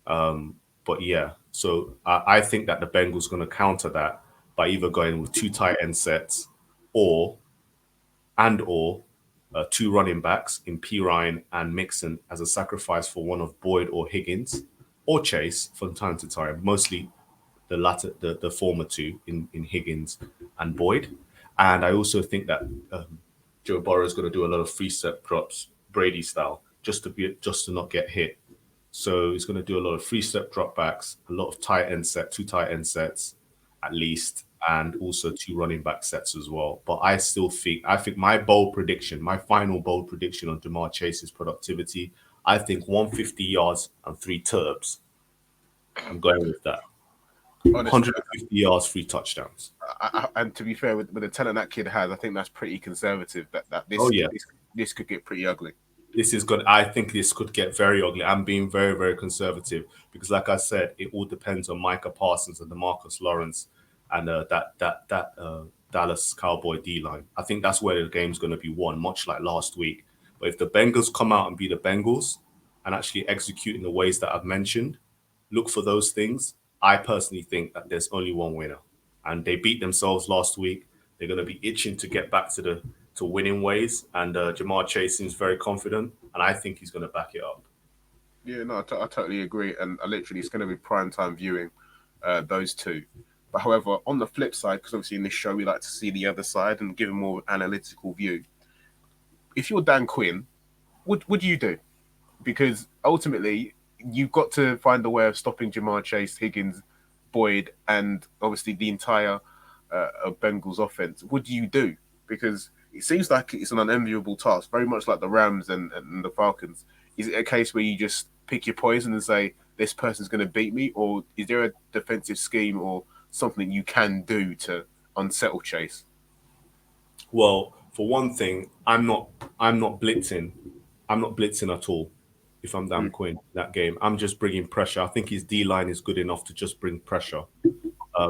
Speaker 2: But yeah, so I think that the Bengals going to counter that by either going with two tight end sets or or two running backs in P. Ryan and Mixon as a sacrifice for one of Boyd or Higgins or Chase from time to time, mostly the latter, the former two in Higgins and Boyd. And I also think that Joe Burrow is going to do a lot of free step drops, Brady style, just to not get hit. So he's going to do a lot of free step dropbacks, a lot of two tight end sets at least, and also two running back sets as well. But I think my final bold prediction on Jamar Chase's productivity, I think 150 yards and 3 turbs. I'm going with that.
Speaker 1: Honestly,
Speaker 2: 150 yards, 3 touchdowns.
Speaker 1: And to be fair, with the talent that kid has, I think that's pretty conservative. This could get pretty ugly.
Speaker 2: This is good. I think this could get very ugly. I'm being very, very conservative because, like I said, it all depends on Micah Parsons and DeMarcus Lawrence and that Dallas Cowboy D line. I think that's where the game's going to be won, much like last week. But if the Bengals come out and be the Bengals and actually execute in the ways that I've mentioned, look for those things. I personally think that there's only one winner, and they beat themselves last week. They're going to be itching to get back to winning ways, and Jamar Chase seems very confident, and I think he's going to back it up.
Speaker 1: Yeah, no, I totally agree, and literally it's going to be prime time viewing those two. But however, on the flip side, because obviously in this show we like to see the other side and give a more analytical view. If you're Dan Quinn, what do you do? Because ultimately you've got to find a way of stopping Jamar Chase, Higgins, Boyd, and obviously the entire Bengals offense. What do you do? Because it seems like it's an unenviable task, very much like the Rams and the Falcons. Is it a case where you just pick your poison and say, this person's going to beat me? Or is there a defensive scheme or something you can do to unsettle Chase?
Speaker 2: Well, for one thing, I'm not blitzing. I'm not blitzing at all. If I'm Dan Quinn, that game, I'm just bringing pressure. I think his D line is good enough to just bring pressure.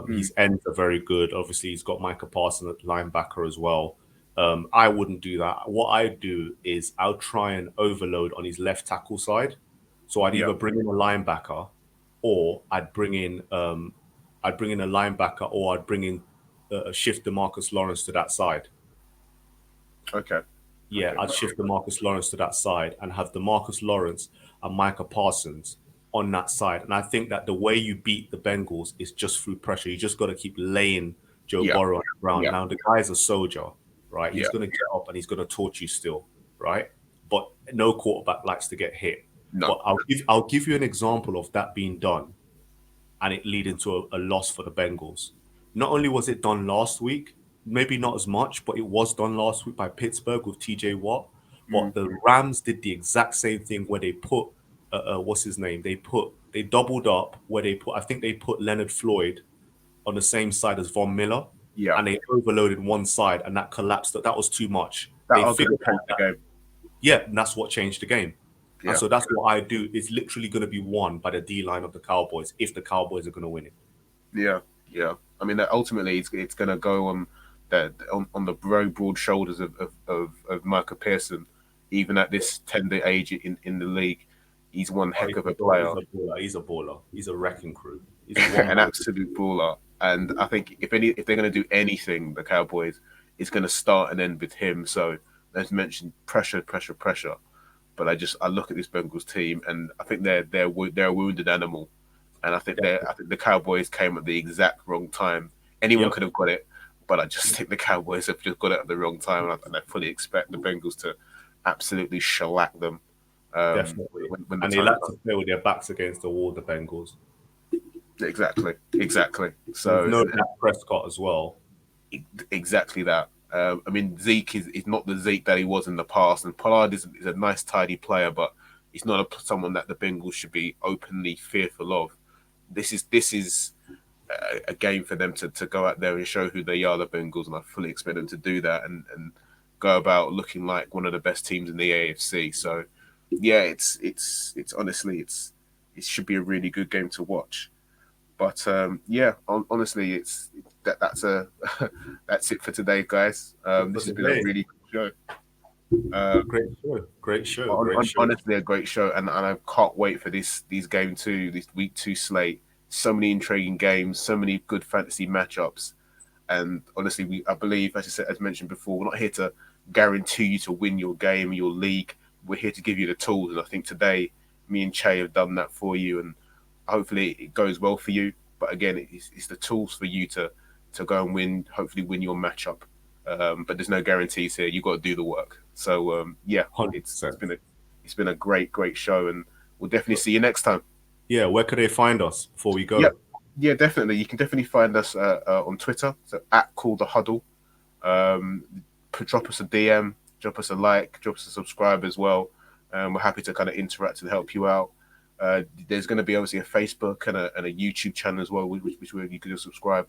Speaker 2: His ends are very good. Obviously, he's got Micah Parsons at linebacker as well. I wouldn't do that. What I do is I'll try and overload on his left tackle side. So I'd either bring in a linebacker, or I'd bring in a linebacker, or I'd bring in shift DeMarcus Lawrence to that side.
Speaker 1: Okay.
Speaker 2: Yeah, I'd shift DeMarcus Lawrence to that side and have DeMarcus Lawrence and Micah Parsons on that side. And I think that the way you beat the Bengals is just through pressure. You just got to keep laying Joe Burrow on the ground. Now, the guy's a soldier, right? He's going to get up and he's going to torch you still, right? But no quarterback likes to get hit.
Speaker 1: No.
Speaker 2: But I'll give you an example of that being done and it leading to a loss for the Bengals. Not only was it done last week, maybe not as much, but it was done last week by Pittsburgh with TJ Watt. But the Rams did the exact same thing where they put, what's his name? They doubled up where I think they put Leonard Floyd on the same side as Von Miller.
Speaker 1: Yeah.
Speaker 2: And they overloaded one side and that collapsed. That was too much.
Speaker 1: They figured out the game.
Speaker 2: Yeah, and that's what changed the game.
Speaker 1: Yeah.
Speaker 2: And so that's what I do. It's literally going to be won by the D line of the Cowboys if the Cowboys are going to win it.
Speaker 1: Yeah. I mean, ultimately, it's going to go on the very broad shoulders of Micah Pearson, even at this tender age in the league. He's one heck of a player.
Speaker 2: He's a baller. He's a wrecking crew. He's
Speaker 1: an absolute baller. And I think if they're going to do anything, the Cowboys, it's going to start and end with him. So as mentioned, pressure. But I look at this Bengals team, and I think they're a wounded animal, and I think the Cowboys came at the exact wrong time. Anyone
Speaker 2: Yep.
Speaker 1: could have got it, but I just think the Cowboys have just got it at the wrong time, and I fully expect the Bengals to absolutely shellac them
Speaker 2: Definitely.
Speaker 1: when the
Speaker 2: And they
Speaker 1: time
Speaker 2: like to
Speaker 1: comes.
Speaker 2: play with their backs against the wall, the Bengals.
Speaker 1: Exactly.
Speaker 2: With
Speaker 1: So
Speaker 2: no Dak Prescott as well.
Speaker 1: exactly that. I mean, Zeke is not the Zeke that he was in the past, and Pollard is a nice, tidy player, but he's not someone that the Bengals should be openly fearful of. This is a game for them to go out there and show who they are, the Bengals, and I fully expect them to do that and go about looking like one of the best teams in the AFC. So, yeah, it's honestly it should be a really good game to watch. But yeah, honestly, that's a that's it for today, guys.
Speaker 2: For
Speaker 1: This has been a
Speaker 2: today.
Speaker 1: really good show.
Speaker 2: Great show. Great show. Great show.
Speaker 1: Honestly, a great show, and I can't wait for these game two, this week two slate. So many intriguing games, so many good fantasy matchups, and honestly, I believe, as I said, as mentioned before, we're not here to guarantee you to win your game, your league. We're here to give you the tools, and I think today, me and Che have done that for you, and hopefully it goes well for you. But again, it's the tools for you to go and win, hopefully win your matchup. But there's no guarantees here. You've got to do the work. So yeah, it's
Speaker 2: 100%.
Speaker 1: it's been a great show, and we'll definitely see you next time.
Speaker 2: Yeah, where could they find us before we go?
Speaker 1: Yep. Yeah, definitely. You can definitely find us on Twitter, so at Call the Huddle. Um, Drop us a DM, drop us a like, drop us a subscribe as well. We're happy to kind of interact and help you out. There's going to be obviously a Facebook and a YouTube channel as well, which where you can just subscribe.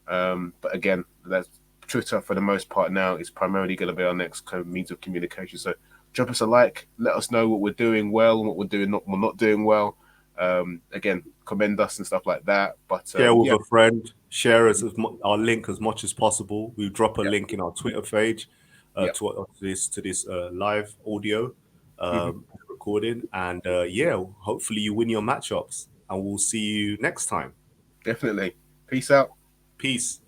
Speaker 1: But again, that's Twitter for the most part now is primarily going to be our next kind of means of communication. So drop us a like, let us know what we're doing well and what we're not doing well. Again, commend us and stuff like that. But
Speaker 2: Share with
Speaker 1: yeah,
Speaker 2: a friend. Share us our link as much as possible. We drop a
Speaker 1: yeah,
Speaker 2: link in our Twitter page
Speaker 1: yeah.
Speaker 2: to this live audio
Speaker 1: Mhm.
Speaker 2: recording. And yeah, hopefully you win your matchups. And we'll see you next time.
Speaker 1: Definitely. Peace out.
Speaker 2: Peace.